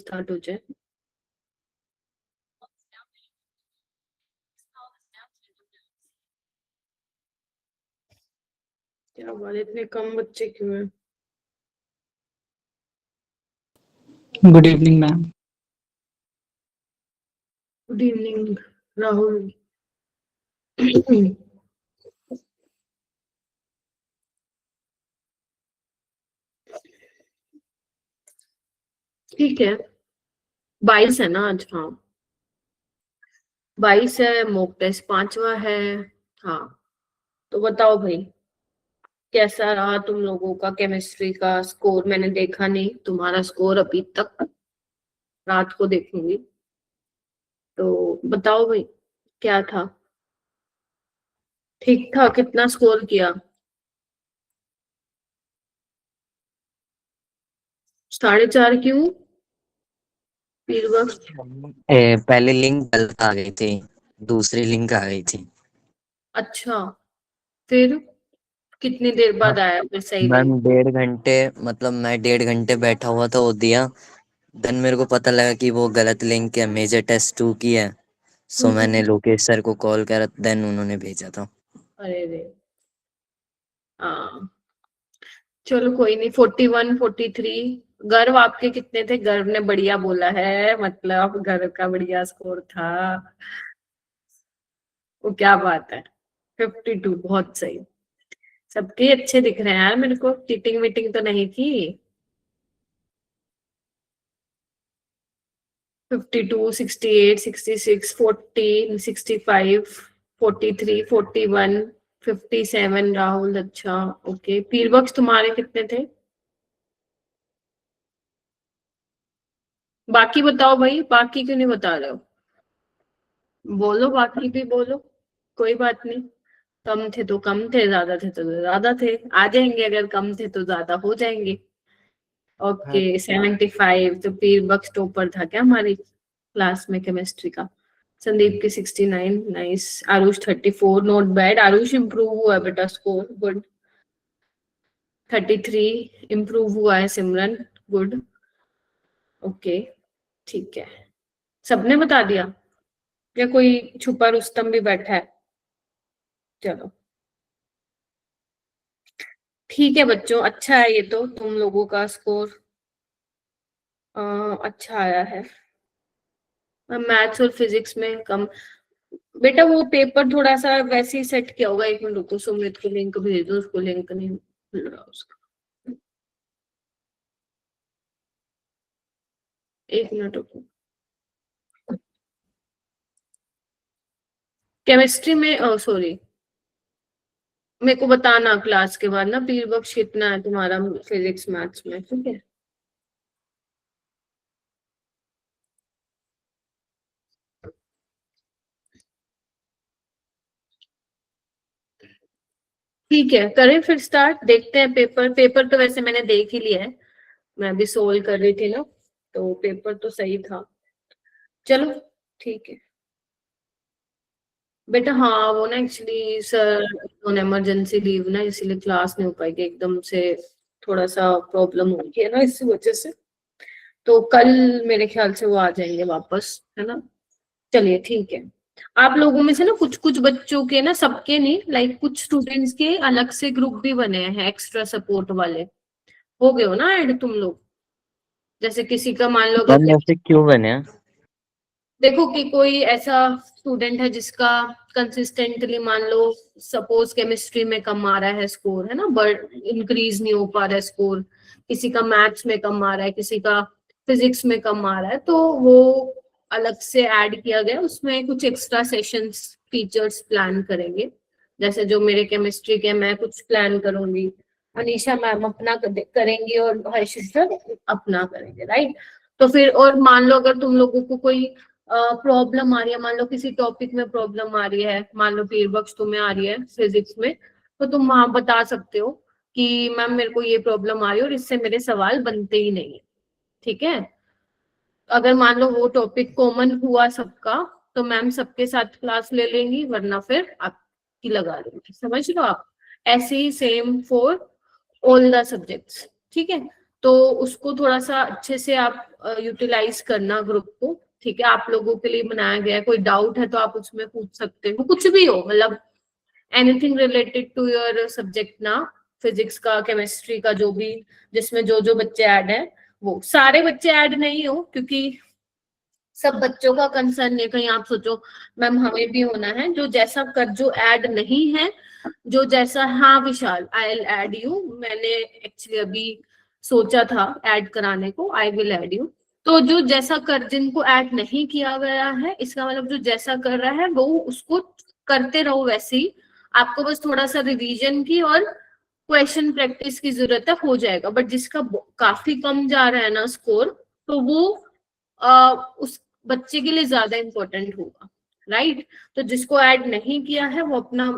Start हो जाए। क्या बात है, इतने कम बच्चे क्यों हैं? Good evening ma'am. Good evening Rahul. ठीक है, 22 है ना आज? हाँ 22 है, मॉक टेस्ट 5वां है। हाँ तो बताओ भाई, कैसा रहा तुम लोगों का केमिस्ट्री का स्कोर? मैंने देखा नहीं तुम्हारा स्कोर अभी तक, रात को देखूंगी। तो बताओ भाई, क्या था? ठीक था? कितना स्कोर किया? 4.5 क्यों? फीडबैक? पहले लिंक गलत आ गई थी, दूसरी लिंक आ गई थी। अच्छा, फिर कितनी देर हाँ बाद आया फिर सही लिंक? मैम, 1.5 घंटे, मतलब मैं 1.5 घंटे बैठा हुआ था, वो दिया। देन मेरे को पता लगा कि वो गलत लिंक है, मेजर टेस्ट 2 की है। सो मैंने लोकेश सर को कॉल करा, देन उन्होंने भेजा था। अरे रे, हाँ चलो कोई नहीं। 41 43। गर्व आपके कितने थे? गर्व ने बढ़िया बोला है, मतलब गर्व का बढ़िया स्कोर था। वो क्या बात है, 52 बहुत सही। सबके अच्छे दिख रहे हैं यार मेरे को, चीटिंग वीटिंग तो नहीं थी। 52 68 66 40 65 43 41 57 राहुल। अच्छा ओके, पीर बक्स तुम्हारे कितने थे? बाकी बताओ भाई, बाकी क्यों नहीं बता रहे हो? बोलो, बाकी भी बोलो, कोई बात नहीं। कम थे तो कम थे, ज्यादा थे तो ज्यादा थे, आ जाएंगे। अगर कम थे तो ज्यादा हो जाएंगे। ओके, 75। तो पीर बक्स टॉपर था क्या हमारी क्लास में केमिस्ट्री का? संदीप के 69। Nice. Aarush 34, not bad. Aarush improve हुआ है बेटा स्कोर, गुड। 33 इम्प्रूव हुआ है सिमरन, गुड। ओके ठीक है। सबने बता दिया या कोई छुपा रुस्तम भी बैठा है? चलो ठीक है बच्चों, अच्छा है ये तो तुम लोगों का स्कोर अच्छा आया है। मैथ्स और फिजिक्स में कम। बेटा वो पेपर थोड़ा सा वैसे ही सेट किया होगा। एक मिनट रुको, सुमित को लिंक भेज दो, उसको लिंक नहीं मिल रहा उसका। एक मिनट रुको। केमिस्ट्री में सॉरी, मेरे को बताना क्लास के बाद ना पीर बख्श कितना है तुम्हारा फिजिक्स मैथ्स में, ठीक है? ठीक है, करें फिर स्टार्ट, देखते हैं। पेपर पेपर तो वैसे मैंने देख ही लिया है, मैं अभी सोल्व कर रही थी ना, तो पेपर तो सही था। चलो ठीक है बेटा। हाँ वो ना actually sir on emergency leave ना, इसीलिए क्लास नहीं हो पाएगी एकदम से। थोड़ा सा प्रॉब्लम हो गई है ना, इसी वजह से। तो कल मेरे ख्याल से वो आ जाएंगे वापस, है ना? चलिए ठीक है। आप लोगों में से ना कुछ कुछ बच्चों के ना, सबके नहीं, लाइक कुछ स्टूडेंट्स के अलग से ग्रुप भी बने हैं एक्स्ट्रा सपोर्ट वाले। हो गए हो ना ऐड तुम लोग? जैसे किसी का मान लो मैम अगर, ऐसे क्यों बने हैं? देखो कि कोई ऐसा स्टूडेंट है जिसका कंसिस्टेंटली मान लो सपोज केमिस्ट्री में कम आ रहा है स्कोर, है ना, बट इंक्रीज नहीं हो पा रहा है स्कोर। किसी का मैथ्स में कम आ रहा है, किसी का फिजिक्स में कम आ रहा है, तो वो अलग से ऐड किया गया। उसमें कुछ एक्स्ट्रा सेशंस टीचर्स प्लान करेंगे। जैसे जो मेरे केमिस्ट्री के, मैं कुछ प्लान करूंगी, अनीशा मैम अपना करेंगी और हर्षित सर अपना करेंगे, राइट? तो फिर और मान लो अगर तुम लोगों को कोई प्रॉब्लम आ रही है, मान लो किसी टॉपिक में प्रॉब्लम आ रही है, मान लो पीर बख्श तुम्हें आ रही है फिजिक्स में, तो तुम वहां बता सकते हो कि मैम मेरे को ये प्रॉब्लम आ रही है और इससे मेरे सवाल बनते ही नहीं है, ठीक है? अगर मान लो वो टॉपिक कॉमन हुआ सबका, तो मैम सबके साथ क्लास ले लेंगी, वरना फिर आपकी लगा देंगी। समझ लो आप? ऐसे ही same for all the subjects, ठीक है? तो उसको थोड़ा सा अच्छे से आप यूटिलाइज करना ग्रुप को, ठीक है। आप लोगों के लिए बनाया गया है, कोई डाउट है तो आप उसमें पूछ सकते हो, कुछ भी हो, मतलब anything related to your subject ना, फिजिक्स का, केमिस्ट्री का, जो भी, जिसमें जो जो बच्चे ऐड है, वो सारे बच्चे ऐड नहीं हो, क्योंकि सब बच्चों का कंसर्न है। कहीं आप सोचो मैम हमें भी होना है, जो जैसा कर, जो ऐड नहीं है, जो जैसा, हाँ विशाल, आई विल ऐड यू, मैंने एक्चुअली अभी सोचा था ऐड कराने को, आई विल ऐड यू। तो जो जैसा कर, जिनको ऐड नहीं किया गया है, इसका मतलब जो जैसा कर रहा है वो उसको करते रहो वैसे ही। आपको बस थोड़ा सा रिवीजन की और क्वेश्चन प्रैक्टिस की जरूरत है, हो जाएगा। बट जिसका काफी कम जा रहा है ना स्कोर, तो वो उस बच्चे के लिए ज्यादा इंपॉर्टेंट होगा, राइट। तो जिसको ऐड नहीं किया है वो अपना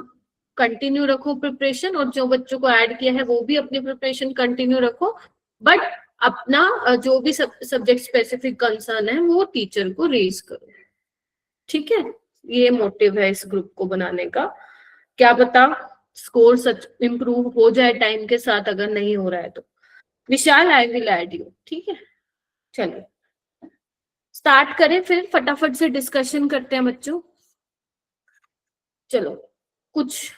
कंटिन्यू रखो प्रिपरेशन, और जो बच्चों को ऐड किया है वो भी अपनी प्रिपरेशन कंटिन्यू रखो। बट अपना जो भी सब्जेक्ट स्पेसिफिक कंसर्न है वो टीचर को रेज करो, ठीक है। ये मोटिव है इस ग्रुप को बनाने का। क्या पता स्कोर सच इम्प्रूव हो जाए टाइम के साथ, अगर नहीं हो रहा है तो। विशाल आई विल ऐड यू, ठीक है। चलिए स्टार्ट करें, फिर फटाफट से डिस्कशन करते हैं बच्चों। चलो कुछ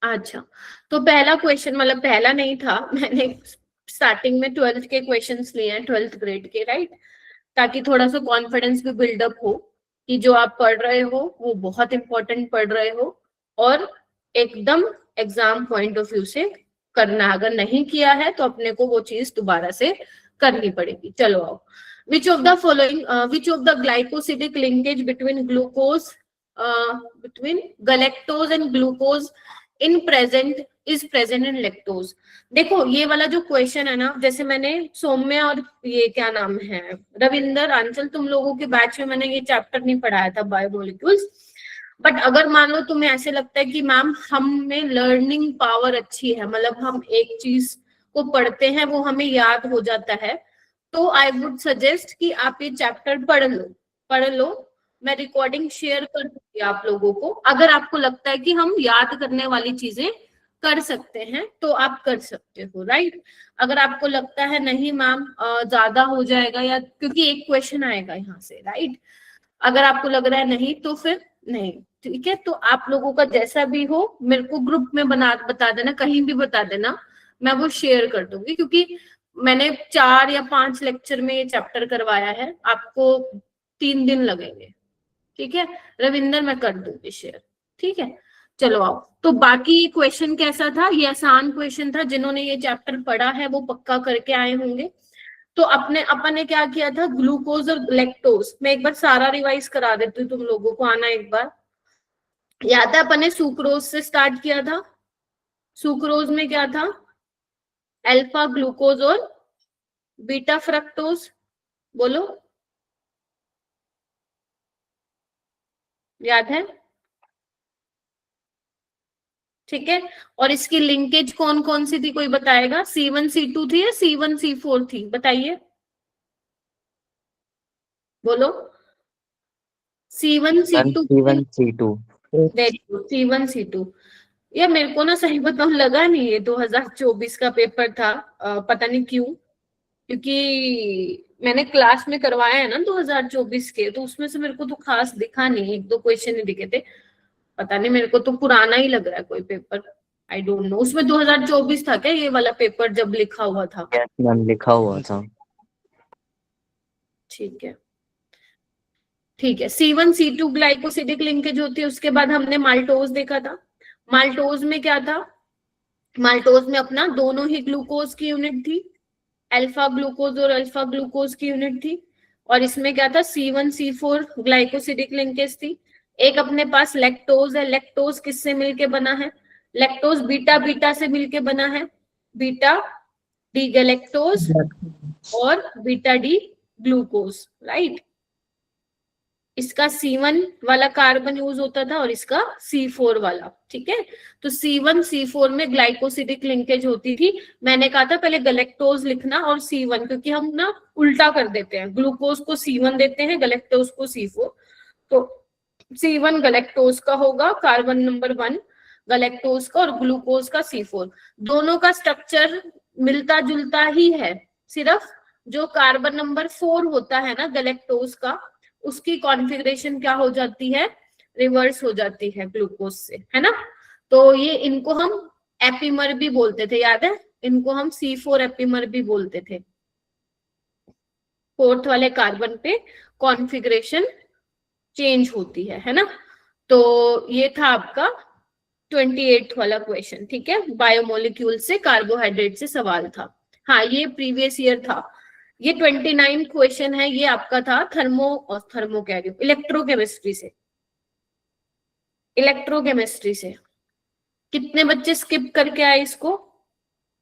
अच्छा, तो पहला क्वेश्चन, मतलब पहला नहीं था, मैंने स्टार्टिंग में 12th के क्वेश्चंस लिए हैं, 12th ग्रेड के, राइट, ताकि थोड़ा सा कॉन्फिडेंस भी बिल्डअप हो कि जो आप पढ़ रहे हो वो बहुत इंपॉर्टेंट पढ़ रहे हो, और एकदम एग्जाम पॉइंट ऑफ व्यू से करना है। अगर नहीं किया है तो अपने को वो चीज दोबारा से करनी पड़ेगी। चलो आओ, which of the following which of the glycosidic linkage between glucose between galactose and glucose in present is present in lactose। देखो ये वाला जो क्वेश्चन है ना, जैसे मैंने सौम्य और ये क्या नाम है, रविंदर, आंचल, तुम लोगों के बैच में मैंने ये चैप्टर नहीं पढ़ाया था बायोमोलिक्यूल्स। बट अगर मान लो तुम्हें ऐसे लगता है कि मैम हम में लर्निंग पावर अच्छी है, मतलब हम एक चीज को पढ़ते हैं वो हमें याद हो जाता है, तो आई वुड सजेस्ट कि आप ये चैप्टर पढ़ लो। मैं रिकॉर्डिंग शेयर कर दूंगी आप लोगों को। अगर आपको लगता है कि हम याद करने वाली चीजें कर सकते हैं तो आप कर सकते हो, राइट। अगर आपको लगता है नहीं मैम ज्यादा हो जाएगा, या क्योंकि एक क्वेश्चन आएगा यहाँ से, राइट, अगर आपको लग रहा है नहीं तो फिर नहीं, ठीक है। तो आप लोगों का जैसा भी हो मेरे को ग्रुप में बता देना, कहीं भी बता देना, मैं वो शेयर कर दूंगी, क्योंकि मैंने 4 या 5 लेक्चर में ये चैप्टर करवाया है, आपको 3 दिन लगेंगे, ठीक है। रविंदर मैं कर दूंगी शेयर, ठीक है। चलो आओ, तो बाकी क्वेश्चन कैसा था, ये आसान क्वेश्चन था, जिन्होंने ये चैप्टर पढ़ा है वो पक्का करके आए होंगे। तो अपन ने क्या किया था, ग्लूकोज और लैक्टोज, मैं एक बार सारा रिवाइज करा देती हूँ, तुम लोगों को आना एक बार याद है। अपन ने सुक्रोज से स्टार्ट किया था, सुक्रोज में क्या था, अल्फा ग्लूकोज और बीटा फ्रक्टोज, बोलो याद है, ठीक है। और इसकी लिंकेज कौन कौन सी थी, कोई बताएगा, C1C2 थी या C1C4 थी, बताइए, बोलो। C1C2 C1C2 C1C2। ये मेरे को ना सही बताऊं लगा नहीं ये 2024 का पेपर था, पता नहीं क्यों, क्योंकि मैंने क्लास में करवाया है ना 2024 के, तो उसमें से मेरे को तो खास दिखा नहीं, 1-2 क्वेश्चन ही दिखे थे। पता नहीं, मेरे को तो पुराना ही लग रहा है कोई पेपर, आई डोंट नो। उसमें 2024 था क्या ये वाला पेपर जब लिखा हुआ था? यस मैम, लिखा हुआ था। ठीक है, ठीक है। C1C2 ग्लाइकोसिडिक लिंकेज होती है। उसके बाद हमने माल्टोज देखा था। माल्टोज में क्या था, माल्टोज में अपना दोनों ही ग्लूकोज की यूनिट थी, अल्फा ग्लूकोज और अल्फा ग्लूकोज की यूनिट थी। और इसमें क्या था, C1C4 ग्लाइकोसिडिक लिंकेज थी। एक अपने पास लैक्टोज है, लैक्टोज किससे मिलके बना है, लैक्टोज बीटा बीटा से मिलके बना है, बीटा डी गैलेक्टोज और बीटा डी ग्लूकोज, राइट। इसका C1 वाला कार्बन यूज होता था और इसका C4 वाला, ठीक है। तो C1 C4 में ग्लाइकोसिडिक लिंकेज होती थी। मैंने कहा था पहले गैलेक्टोज लिखना और C1, क्योंकि हम ना उल्टा कर देते हैं, ग्लूकोज को C1 देते हैं, गैलेक्टोज को C4। तो C1 गैलेक्टोज का होगा, कार्बन नंबर 1 गैलेक्टोज का, और ग्लूकोज का C4। दोनों का स्ट्रक्चर मिलता जुलता ही है, सिर्फ जो कार्बन नंबर 4 होता है ना गैलेक्टोज का, उसकी कॉन्फ़िगरेशन क्या हो जाती है, रिवर्स हो जाती है ग्लूकोज से, है ना। तो ये इनको हम एपिमर भी बोलते थे, याद है, इनको हम C4 एपिमर भी बोलते थे। फोर्थ वाले कार्बन पे कॉन्फ़िगरेशन चेंज होती है ना। तो ये था आपका 28 वाला क्वेश्चन, ठीक है, बायोमोलिक्यूल से कार्बोहाइड्रेट से सवाल था। हाँ, ये प्रीवियस ईयर था। ये 29 क्वेश्चन है, ये आपका था थर्मो कह रही हूँ, इलेक्ट्रोकेमिस्ट्री से। इलेक्ट्रोकेमिस्ट्री से कितने बच्चे स्किप करके आए इसको?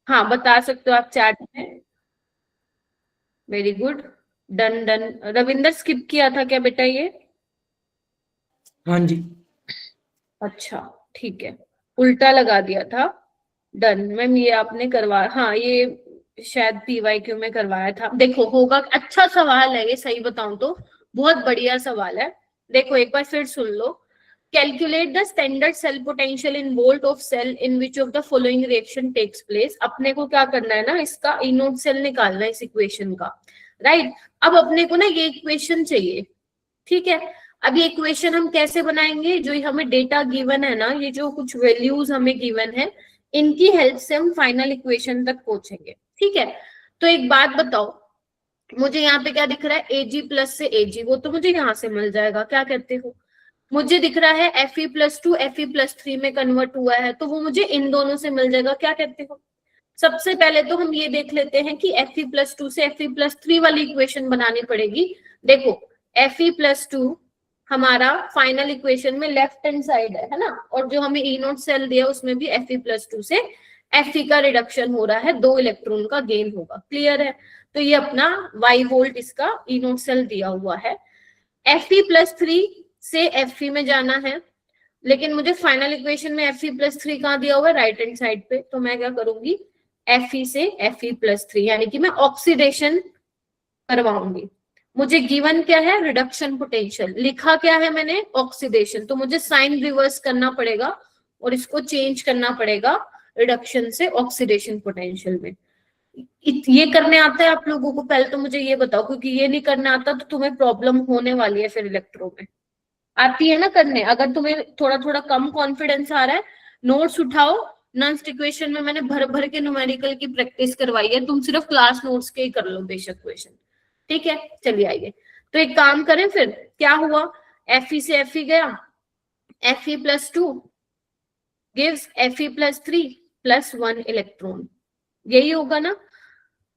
हाँ, बता सकते हो आप चैट में। Very good, done done. Ravinder skip किया था क्या बेटा ये? हाँ जी। अच्छा ठीक है, उल्टा लगा दिया था। डन मैम, ये आपने करवा, हाँ ये शायद PYQ में करवाया था। देखो होगा, अच्छा सवाल है ये, सही बताऊं तो बहुत बढ़िया सवाल है। देखो एक बार फिर सुन लो। Calculate the standard cell potential in volt of cell in which of the following reaction takes place. अपने को क्या करना है ना, इसका इनोड सेल निकालना है इस इक्वेशन का, राइट। अब अपने को ना ये इक्वेशन चाहिए, ठीक है। अब ये इक्वेशन हम कैसे बनाएंगे, जो हमें डेटा गिवन है ना, ये जो कुछ वैल्यूज हमें गिवन है, इनकी हेल्प से हम फाइनल इक्वेशन तक पहुंचेंगे, ठीक है। तो एक बात बताओ, मुझे यहाँ पे क्या दिख रहा है, Ag प्लस से Ag, वो तो मुझे यहाँ से मिल जाएगा, क्या कहते हो। मुझे दिख रहा है Fe+2 Fe+3 में कन्वर्ट हुआ है, तो वो मुझे इन दोनों से मिल जाएगा, क्या कहते हो। सबसे पहले तो हम ये देख लेते हैं कि Fe+2 से Fe+3 वाली इक्वेशन बनानी पड़ेगी। देखो Fe+2 हमारा फाइनल इक्वेशन में लेफ्ट हैंड साइड है ना, और जो हमें E0 सेल दिया उसमें भी Fe+2 से Fe का रिडक्शन हो रहा है, 2 इलेक्ट्रॉन का गेन होगा, क्लियर है। तो ये अपना y वोल्ट इसका E0 सेल दिया हुआ है। Fe+3 से Fe में जाना है, लेकिन मुझे फाइनल इक्वेशन में Fe+3 कहाँ दिया हुआ है, राइट हैंड साइड पे। तो मैं क्या करूंगी, Fe से Fe+3, यानी कि मैं ऑक्सीडेशन करवाऊंगी। मुझे गिवन क्या है, रिडक्शन पोटेंशियल, लिखा क्या है मैंने, ऑक्सीडेशन, तो मुझे साइन रिवर्स करना पड़ेगा और इसको चेंज करना पड़ेगा रिडक्शन से ऑक्सीडेशन पोटेंशियल में। ये करने आता है आप लोगों को? पहले तो मुझे ये बताओ, क्योंकि ये नहीं करना आता तो तुम्हें प्रॉब्लम होने वाली है फिर इलेक्ट्रो में। आती है ना करने? अगर तुम्हें थोड़ा थोड़ा कम कॉन्फिडेंस आ रहा है, नोट्स उठाओ। नॉन्स्ट इक्वेशन में मैंने भर भर के न्यूमेरिकल की प्रैक्टिस करवाई है, तुम सिर्फ क्लास नोट्स के ही कर लो बेशक क्वेश्चन, ठीक है। चलिए आइए, तो एक काम करें फिर, क्या हुआ, Fe से Fe गया, Fe+2 गिव्स Fe+3 +1 इलेक्ट्रॉन, यही होगा ना।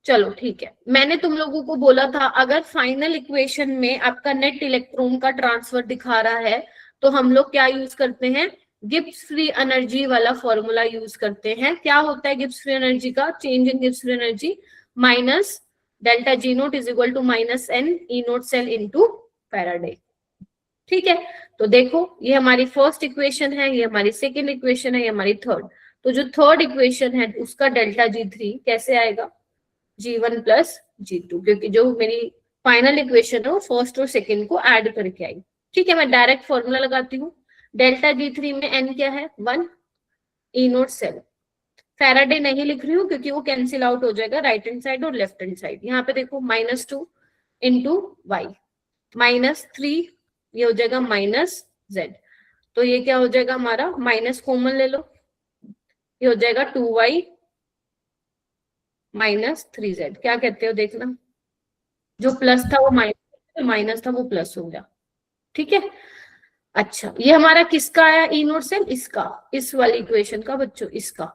चलो ठीक है, मैंने तुम लोगों को बोला था अगर फाइनल इक्वेशन में आपका नेट इलेक्ट्रॉन का ट्रांसफर दिखा रहा है तो हम लोग क्या यूज करते हैं, गिब्स फ्री एनर्जी वाला फॉर्मूला यूज करते हैं। क्या होता है गिब्स फ्री एनर्जी का, change in Gibbs free energy minus delta G naught is equal to -n E0 cell into Faraday, ठीक है। तो देखो ये हमारी फर्स्ट इक्वेशन है, ये हमारी सेकेंड इक्वेशन है, ये हमारी थर्ड। तो जो थर्ड इक्वेशन है उसका डेल्टा G3 कैसे आएगा, G1 प्लस G2, क्योंकि जो मेरी फाइनल इक्वेशन है वो फर्स्ट और सेकेंड को ऐड करके आई, ठीक है। मैं डायरेक्ट फॉर्मूला लगाती हूँ, डेल्टा G3 में n क्या है, 1, E0 सेल। फैराडे नहीं लिख रही हूँ क्योंकि वो कैंसिल आउट हो जाएगा राइट हैंड साइड और लेफ्ट हैंड साइड। यहाँ पे देखो -2 इंटू वाई, -3 ये हो जाएगा -z, तो ये क्या हो जाएगा हमारा, माइनस कॉमन ले लो, ये हो जाएगा 2y -3z। क्या कहते हो देखना, जो प्लस था वो माइनस, माइनस था वो प्लस हो गया, ठीक है। अच्छा ये हमारा किसका आया E0 सेल, इसका, इस वाली इक्वेशन का बच्चों, इसका,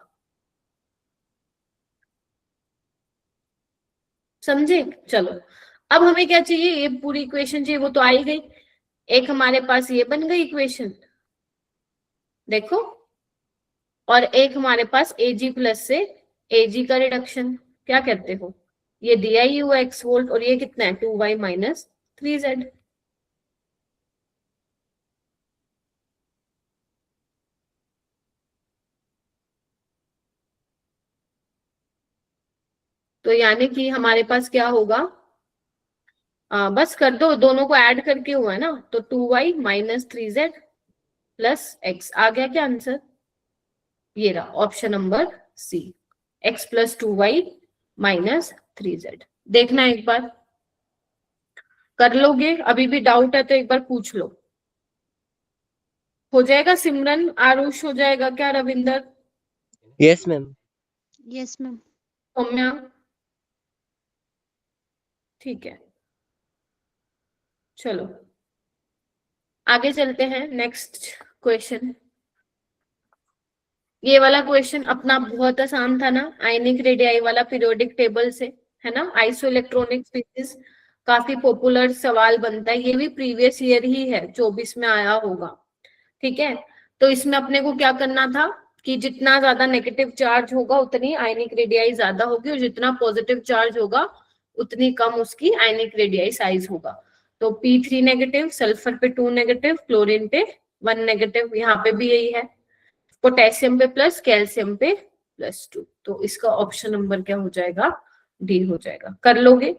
समझे। चलो अब हमें क्या चाहिए, ये पूरी इक्वेशन चाहिए, वो तो आ ही गई। एक हमारे पास ये बन गई इक्वेशन, देखो, और एक हमारे पास Ag प्लस से Ag का रिडक्शन, क्या कहते हो, ये दिया ही हुआ x वोल्ट, और ये कितना है 2y -3z। तो यानी कि हमारे पास क्या होगा, बस कर दो, दोनों को ऐड करके हुआ है ना, तो 2y -3z प्लस x आ गया क्या आंसर, ये रहा option number C, x plus 2y minus 3z। देखना एक बार, कर लोगे? अभी भी डाउट है तो एक बार पूछ लो। हो जाएगा सिमरन? आरुष हो जाएगा क्या? Ravinder? Yes ma'am. Yes ma'am. Saumya? ठीक है, चलो आगे चलते हैं। नेक्स्ट क्वेश्चन, ये वाला क्वेश्चन अपना बहुत आसान था ना, आयनिक रेडियाई वाला पीरियोडिक टेबल से, है ना, आइसोइलेक्ट्रॉनिक स्पीशीज। काफी पॉपुलर सवाल बनता है, ये भी प्रीवियस ईयर ही है, 24 में आया होगा। ठीक है, तो इसमें अपने को क्या करना था कि जितना ज्यादा नेगेटिव चार्ज होगा उतनी आयनिक रेडियाई ज्यादा होगी, और जितना पॉजिटिव चार्ज होगा उतनी कम उसकी आयनिक रेडियाई साइज होगा। तो P3 नेगेटिव, सल्फर पे 2 नेगेटिव, क्लोरीन पे 1 नेगेटिव, यहाँ पे भी यही है। पोटेशियम पे प्लस, कैल्शियम पे +2। तो इसका ऑप्शन नंबर क्या हो जाएगा? डी हो जाएगा। कर लोगे?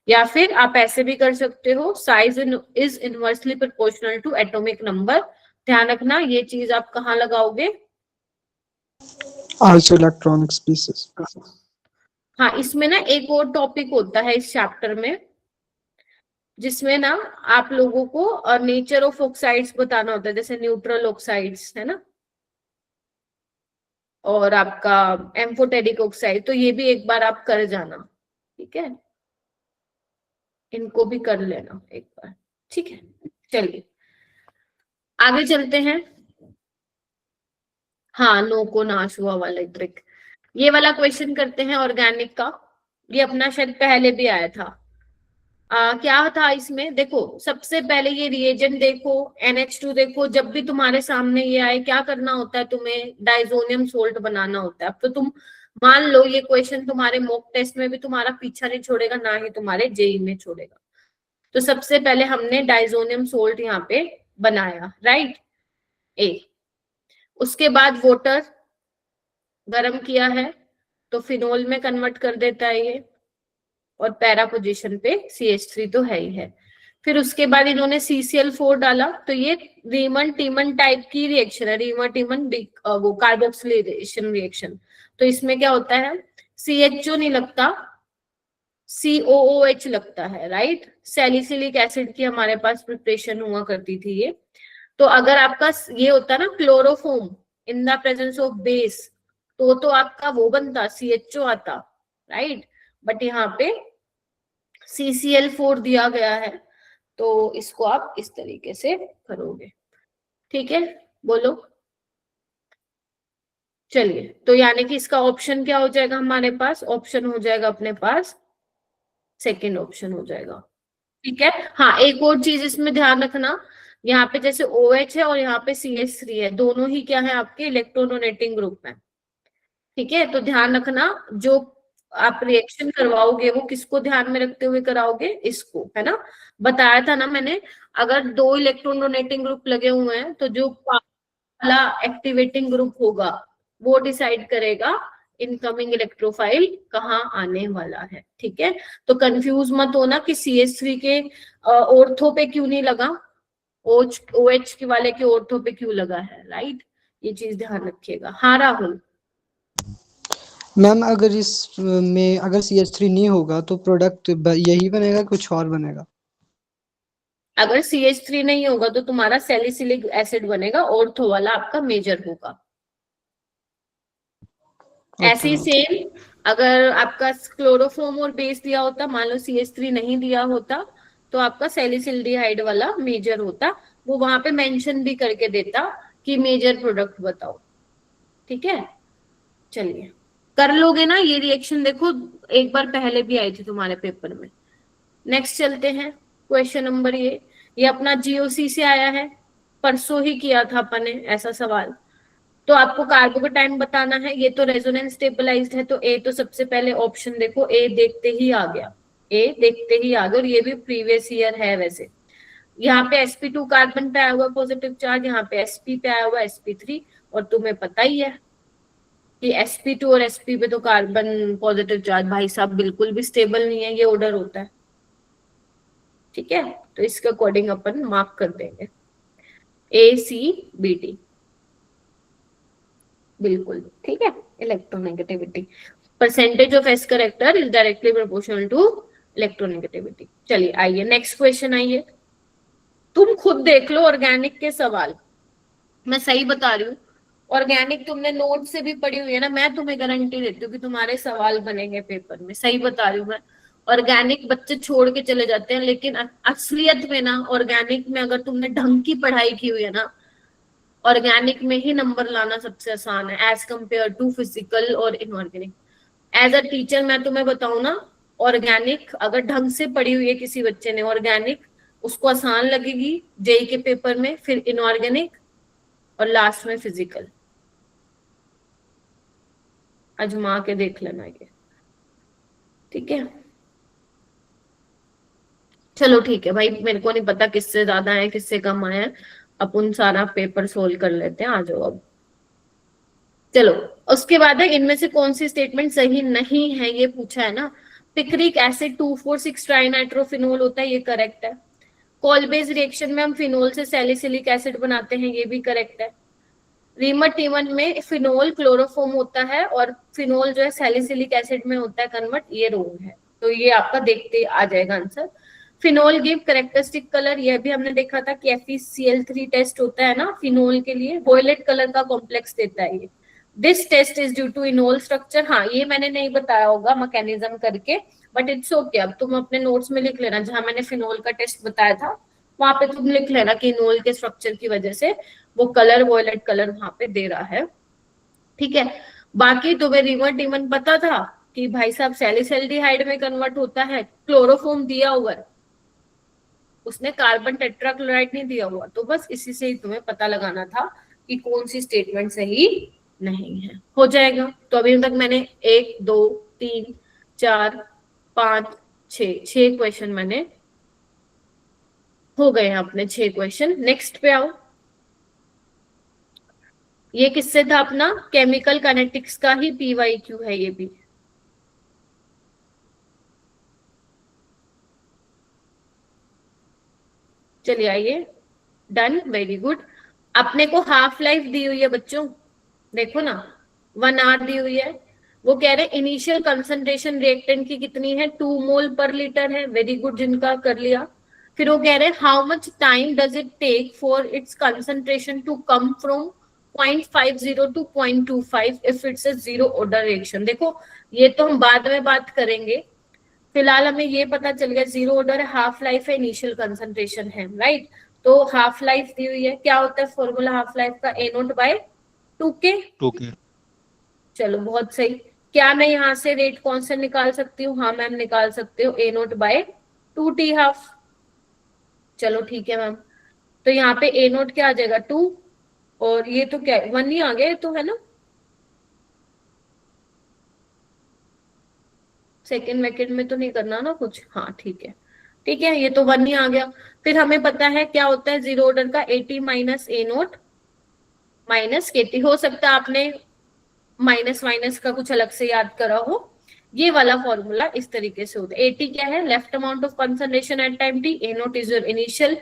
या फिर आप ऐसे भी कर सकते हो, size is inversely proportional to atomic number. ध्यान रखना ये चीज आप कहाँ लगाओगे? Isoelectronic species. हाँ, इसमें ना एक और टॉपिक होता है इस चैप्टर में, जिसमें ना आप लोगों को नेचर ऑफ ऑक्साइड्स बताना होता है, जैसे न्यूट्रल ऑक्साइड्स है ना, और आपका एम्फोटेरिक ऑक्साइड। तो ये भी एक बार आप कर जाना, ठीक है, इनको भी कर लेना एक बार। ठीक है, चलिए आगे चलते हैं। हाँ, नो को नाश हुआ वाला ट्रिक, ये वाला क्वेश्चन करते हैं ऑर्गेनिक का। ये अपना शायद पहले भी आया था। क्या था इसमें? देखो सबसे पहले ये रिएजेंट देखो, NH2 देखो। जब भी तुम्हारे सामने ये आए, क्या करना होता है तुम्हें? डाइजोनियम सोल्ट बनाना होता है। अब तो तुम मान लो ये क्वेश्चन तुम्हारे मॉक टेस्ट में भी तुम्हारा पीछा नहीं छोड़ेगा, ना ही तुम्हारे जेई में छोड़ेगा। तो सबसे पहले हमने डाइजोनियम सोल्ट यहाँ पे बनाया, राइट, ए। उसके बाद वाटर गर्म किया है तो फिनोल में कन्वर्ट कर देता है ये, और पैरा पोजीशन पे CH3 तो है ही है। फिर उसके बाद इन्होंने CCl4 डाला, तो ये रीमन टीमन टाइप की रिएक्शन है, रीमन टीमन वो कार्बोक्सिलेशन रिएक्शन। तो इसमें क्या होता है? CHO नहीं लगता, COOH लगता है, राइट। सैलिसिलिक एसिड की हमारे पास प्रिपरेशन हुआ करती थी ये। तो अगर आपका ये होता ना chloroform in the presence of base, तो आपका वो बनता CHO आता, राइट। बट यहाँ पे CCl4 दिया गया है, तो इसको आप इस तरीके से करोगे। ठीक है, बोलो। चलिए, तो यानी कि इसका ऑप्शन क्या हो जाएगा हमारे पास? ऑप्शन हो जाएगा अपने पास सेकंड ऑप्शन हो जाएगा। ठीक है, हाँ एक और चीज इसमें ध्यान रखना, यहाँ पे जैसे OH है और यहाँ पे CH3 है, दोनों ही क्या है आपके? इलेक्ट्रॉन डोनेटिंग ग्रुप में। ठीक है, तो ध्यान रखना जो आप रिएक्शन करवाओगे वो किसको ध्यान में रखते हुए कराओगे? इसको, है ना। बताया था ना मैंने, अगर 2 इलेक्ट्रॉन डोनेटिंग ग्रुप लगे हुए हैं तो जो पहला एक्टिवेटिंग ग्रुप होगा वो डिसाइड करेगा इनकमिंग इलेक्ट्रोफाइल कहाँ आने वाला है। ठीक है, तो कंफ्यूज मत होना कि CH3 के ऑर्थो पे क्यों नहीं लगा, OH के वाले के ऑर्थो पे क्यों लगा है, राइट। ये चीज ध्यान रखिएगा। हाँ राहुल? मैम अगर इस में अगर CH3 नहीं होगा तो प्रोडक्ट यही बनेगा, कुछ और बनेगा? अगर CH3 नहीं होगा तो तुम्हारा सैलिसिलिक एसिड बनेगा, ऑर्थो वाला आपका मेजर होगा। ऐसे ही सेम अगर आपका क्लोरोफॉर्म और बेस दिया होता, मान लो CH3 नहीं दिया होता, तो आपका सैलिसिल्डिहाइड वाला मेजर होता, वो वहां पे मेंशन भी करके देता कि मेजर प्रोडक्ट बताओ। ठीक है, चलिए कर लोगे ना ये रिएक्शन? देखो एक बार पहले भी आई थी तुम्हारे पेपर में। नेक्स्ट चलते हैं, क्वेश्चन नंबर ये अपना GOC से आया है, परसों ही किया था अपन ने ऐसा सवाल। तो आपको कार्बो का टाइम बताना है, ये तो रेजोनेंस स्टेबलाइज्ड है, तो ए तो सबसे पहले ऑप्शन देखो, ए देखते ही आ गया, ए देखते ही आ गया, और ये भी प्रीवियस ईयर है वैसे। यहाँ पे sp2 कार्बन पे आया हुआ पॉजिटिव चार्ज, यहाँ पे sp पे आया हुआ sp3, और तुम्हें पता ही है कि sp2 और sp पे तो कार्बन पॉजिटिव चार्ज भाई साहब बिल्कुल भी स्टेबल नहीं है, ये ऑर्डर होता है। ठीक है, तो इसके अकॉर्डिंग अपन मार्क कर देंगे ACBD, बिल्कुल ठीक है, electronegativity. Percentage of S character is directly proportional to electronegativity. चलिए आइए नेक्स्ट क्वेश्चन आइए, तुम खुद देख लो ऑर्गेनिक के सवाल, मैं सही बता रही हूँ। ऑर्गेनिक तुमने नोट से भी पढ़ी हुई है ना, मैं तुम्हें गारंटी देती हूँ कि तुम्हारे सवाल बनेंगे पेपर में, सही बता रही हूँ मैं। ऑर्गेनिक बच्चे छोड़ के चले जाते हैं, लेकिन असलियत में ना ऑर्गेनिक में अगर तुमने ढंग की पढ़ाई की हुई है ना, ऑर्गेनिक में ही नंबर लाना सबसे आसान है एज कंपेयर टू फिजिकल और इनऑर्गेनिक। एज अ टीचर मैं तुम्हें बताऊं ना, ऑर्गेनिक अगर ढंग से पढ़ी हुई है किसी बच्चे ने ऑर्गेनिक, उसको आसान लगेगी जेई के पेपर में, फिर इनऑर्गेनिक और लास्ट में फिजिकल। आजमा के देख लेना ये, ठीक है। चलो ठीक है भाई, मेरे को नहीं पता किससे ज्यादा है किससे कम आया है, अपन सारा पेपर सोल्व कर लेते हैं, आ जाओ अब। चलो उसके बाद है, इनमें से कौन सी स्टेटमेंट सही नहीं है ये पूछा है ना। पिक्रिक एसिड 2,4,6 ट्राइनाइट्रोफिनोल होता है, ये करेक्ट है। कॉलबेज रिएक्शन में हम फिनोल से सैलिसिलिक एसिड बनाते हैं, ये भी करेक्ट है। रीमट इवन में फिनोल क्लोरोफॉर्म होता है और फिनोल जो है सैलिसिलिक एसिड में होता है कन्वर्ट, ये रोंग है, तो ये आपका देखते आ जाएगा answer. Phenol give characteristic colour, ये भी हमने देखा था कि FeCl3 टेस्ट होता है ना फिनोल के लिए, वॉयलेट कलर का कॉम्प्लेक्स देता है ये। This test is due to enol structure, हाँ ये मैंने नहीं बताया होगा मैकेनिज्म करके, बट इट्स ओके, अब तुम अपने नोट्स में लिख लेना, जहां मैंने फिनोल का टेस्ट बताया था वहां पे तुम लिख लेना कि इनोल के स्ट्रक्चर की वजह से वो कलर वॉयलेट कलर वहां पे दे रहा है, ठीक है। बाकी तुम्हें रिमट इवन पता था कि भाई साहब सैलिसल्डिहाइड में कन्वर्ट होता है, क्लोरोफॉर्म दिया हुआ है, उसने कार्बन टेट्राक्लोराइड नहीं दिया हुआ, तो बस इसी से ही तुम्हें पता लगाना था कि कौन सी स्टेटमेंट सही नहीं है, हो जाएगा। तो अभी तक मैंने 1 2 3 4 5 6 क्वेश्चन मैंने हो गए हैं अपने 6 क्वेश्चन। नेक्स्ट पे आओ, ये किससे था अपना, केमिकल काइनेटिक्स का ही PYQ है ये भी। चलिए आइए, डन, वेरी गुड। अपने को हाफ लाइफ दी हुई है बच्चों, देखो ना 1 आवर दी हुई है। वो कह रहे हैं इनिशियल कंसंट्रेशन रिएक्टेंट की कितनी है, 2 मोल पर लीटर है, वेरी गुड जिनका कर लिया। फिर वो कह रहे हैं how much time does it take for its concentration to come from 0.50 to 0.25 if it's a zero order reaction. देखो ये तो हम बाद में बात करेंगे, फिलहाल हमें ये पता चल गया जीरो ऑर्डर है, हाफ लाइफ है, इनिशियल कंसंट्रेशन है, राइट। तो हाफ लाइफ दी हुई है, क्या होता है फॉर्मूला हाफ लाइफ का, A0/2K। चलो बहुत सही। क्या मैं यहाँ से रेट कांस्टेंट निकाल सकती हूँ, हाँ मैम निकाल सकते हो, A0/2T हाफ। चलो ठीक है मैम, तो यहाँ पे A0 क्या आ जाएगा 2, और ये तो क्या 1 ही आ गया, ये तो है ना, सेकेंड वेकेंड में तो नहीं करना ना कुछ, हाँ ठीक है ठीक है, ये तो 1 ही आ गया। फिर हमें पता है क्या होता है जीरो ऑर्डर का, AT minus A0 minus KT। हो सकता है आपने माइनस माइनस का कुछ अलग से याद करा हो, ये वाला फॉर्मूला इस तरीके से होता है। AT क्या है, left amount of concentration at time T, A0 is your initial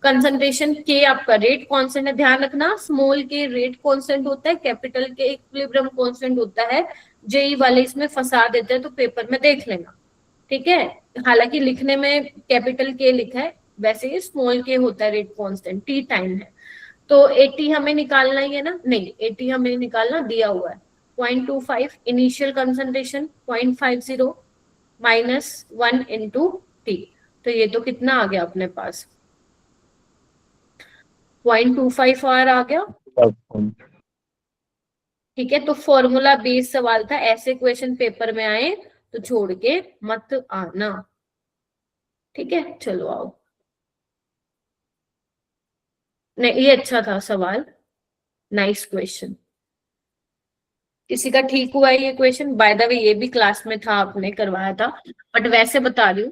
concentration, K आपका रेट कांस्टेंट है, ध्यान रखना स्मॉल के रेट कांस्टेंट होता है, कैपिटल के इक्विलिब्रियम कांस्टेंट होता है। जेई वाले इसमें फंसा देते हैं, तो पेपर में देख लेना, ठीक है। हालांकि लिखने में कैपिटल के लिखा है, वैसे ही स्मॉल के होता है रेट कांस्टेंट, T टाइम है। तो 80 हमें निकालना ही है ना, नहीं 80 हमें निकालना, दिया हुआ है 0.25 initial concentration 0.50 minus 1 into T, तो ये तो कितना आ गया अपने पास 0.25 आर आ गया, ठीक है। तो फॉर्मूला बेस्ड सवाल था, ऐसे क्वेश्चन पेपर में आए तो छोड़ के मत आना, ठीक है। चलो आओ, नहीं ये अच्छा था सवाल, नाइस क्वेश्चन। किसी का ठीक हुआ है ये क्वेश्चन, बाय द वे ये भी क्लास में था, आपने करवाया था, बट वैसे बता रही हूँ,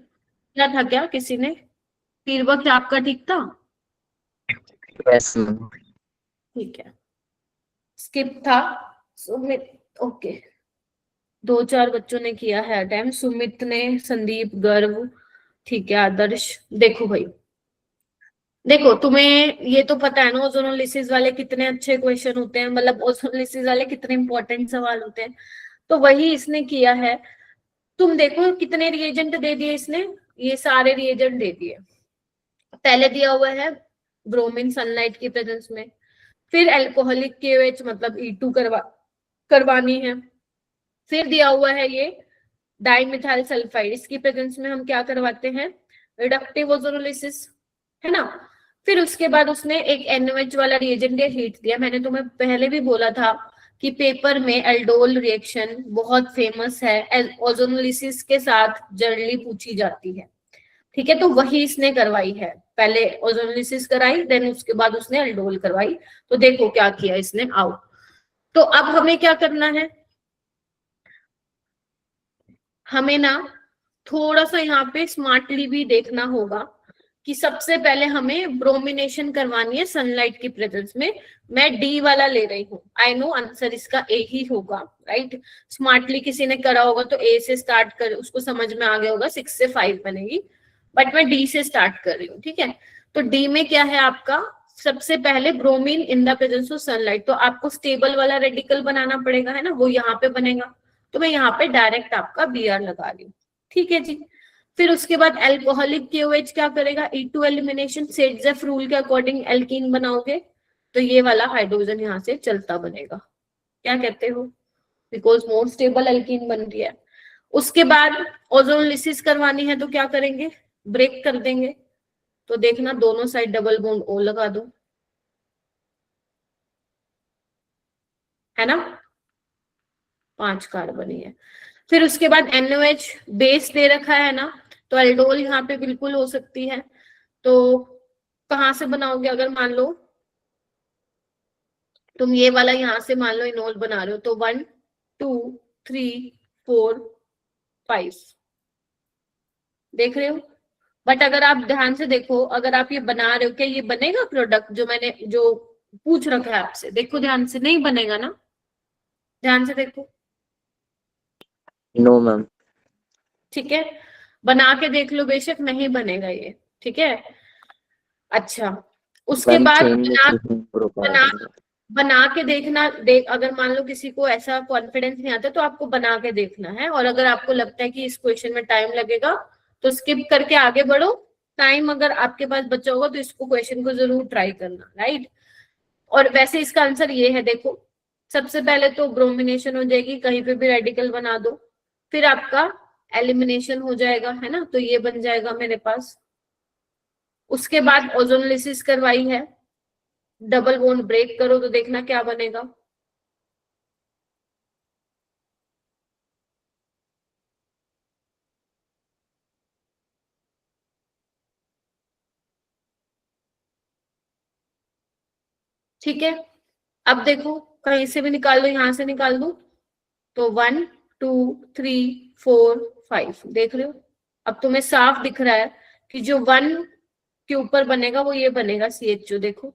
क्या था क्या किसी ने, तीरबक्स आपका ठीक था, यस मैम। ठीक है। स्किप था सुमित, ओके, 2-4 बच्चों ने किया है अटेम्प्ट, सुमित ने, संदीप, गर्व, ठीक है, आदर्श। देखो भाई, देखो तुम्हें ये तो पता है ना ओजोनोलिसिस वाले कितने अच्छे क्वेश्चन होते हैं, मतलब ओजोनोलिसिस वाले कितने इंपॉर्टेंट सवाल होते हैं। तो वही इसने किया है। तुम देखो कितने रिएजेंट दे दिए इसने, ये सारे रिएजेंट दे दिए। पहले दिया हुआ है ब्रोमीन सनलाइट की प्रेजेंस में, फिर एल्कोहलिक KOH मतलब E2 करवानी है, फिर दिया हुआ है ये डाइमिथाइल सल्फाइड, इसकी प्रेजेंस में हम क्या करवाते हैं, रिडक्टिव ओजोनोलिसिस, है ना। फिर उसके बाद उसने एक NOH वाला रिएजेंट दिया, हीट दिया। मैंने तुम्हें पहले भी बोला था कि पेपर में एल्डोल रिएक्शन बहुत फेमस है, ओजोनोलिसिस के साथ जनरली पूछी जाती है, ठीक है। तो वही इसने करवाई है, पहले ओजोनोलिसिस कराई, देन उसके बाद उसने एल्डोल करवाई। तो देखो क्या किया इसने, आओ। तो अब हमें क्या करना है, हमें ना थोड़ा सा यहाँ पे स्मार्टली भी देखना होगा कि सबसे पहले हमें ब्रोमिनेशन करवानी है सनलाइट की प्रेजेंस में। मैं डी वाला ले रही हूँ, आई नो आंसर इसका ए ही होगा, राइट। स्मार्टली किसी ने करा होगा तो ए से स्टार्ट कर, उसको समझ में आ गया होगा 6 से 5 बनेगी, बट मैं डी से स्टार्ट कर रही हूँ, ठीक है। तो डी में क्या है आपका, सबसे पहले bromine in the presence of sunlight, तो आपको स्टेबल वाला रेडिकल बनाना पड़ेगा, है ना, वो यहाँ पे बनेगा। तो मैं यहाँ पे डायरेक्ट आपका Br लगा रही हूँ, ठीक है जी। फिर उसके बाद एल्कोहलिक KOH क्या करेगा, E2 एलिमिनेशन, सेडजेफ रूल के अकॉर्डिंग एल्कीन बनाओगे तो ये वाला हाइड्रोजन यहाँ से चलता बनेगा, क्या कहते हो, बिकॉज मोर स्टेबल एल्कीन बन रही है। उसके बाद ओजोनोलिसिस करवानी है तो क्या करेंगे, ब्रेक कर देंगे। तो देखना दोनों साइड डबल बॉन्ड O लगा दो, है ना, 5 कार्बन ही है। फिर उसके बाद NOH बेस दे रखा है ना, तो एल्डोल यहाँ पे बिल्कुल हो सकती है। तो कहाँ से बनाओगे, अगर मान लो तुम ये वाला यहाँ से मान लो इनोल बना रहे हो, तो 1 2 3 4 5 देख रहे हो। बट अगर आप ध्यान से देखो, अगर आप ये बना रहे हो, क्या ये बनेगा प्रोडक्ट जो मैंने जो पूछ रखा है आपसे, देखो ध्यान से, नहीं बनेगा ना, ध्यान से देखो, नो मैम। ठीक है। बना के देख लो, बेशक नहीं बनेगा ये, ठीक है। अच्छा, उसके मैम बाद चेन में बना बना के देखना, अगर मान लो किसी को ऐसा कॉन्फिडेंस नहीं आता तो आपको बना के देखना है, और अगर आपको लगता है कि इस क्वेश्चन में टाइम लगेगा तो स्किप करके आगे बढ़ो। टाइम अगर आपके पास बचा होगा तो इसको क्वेश्चन को जरूर ट्राई करना, राइट। और वैसे इसका आंसर ये है, देखो सबसे पहले तो ब्रोमिनेशन हो जाएगी, कहीं पे भी रेडिकल बना दो, फिर आपका एलिमिनेशन हो जाएगा, है ना, तो ये बन जाएगा मेरे पास। उसके बाद ओजोनोलिसिस करवाई है, डबल बॉन्ड ब्रेक करो तो देखना क्या बनेगा, ठीक है। अब देखो कहीं से भी निकाल दो, यहां से निकाल दो, तो 1 2 3 4 5 देख रहे हो। अब तुम्हें साफ दिख रहा है कि जो 1 के ऊपर बनेगा वो ये बनेगा CHO, देखो।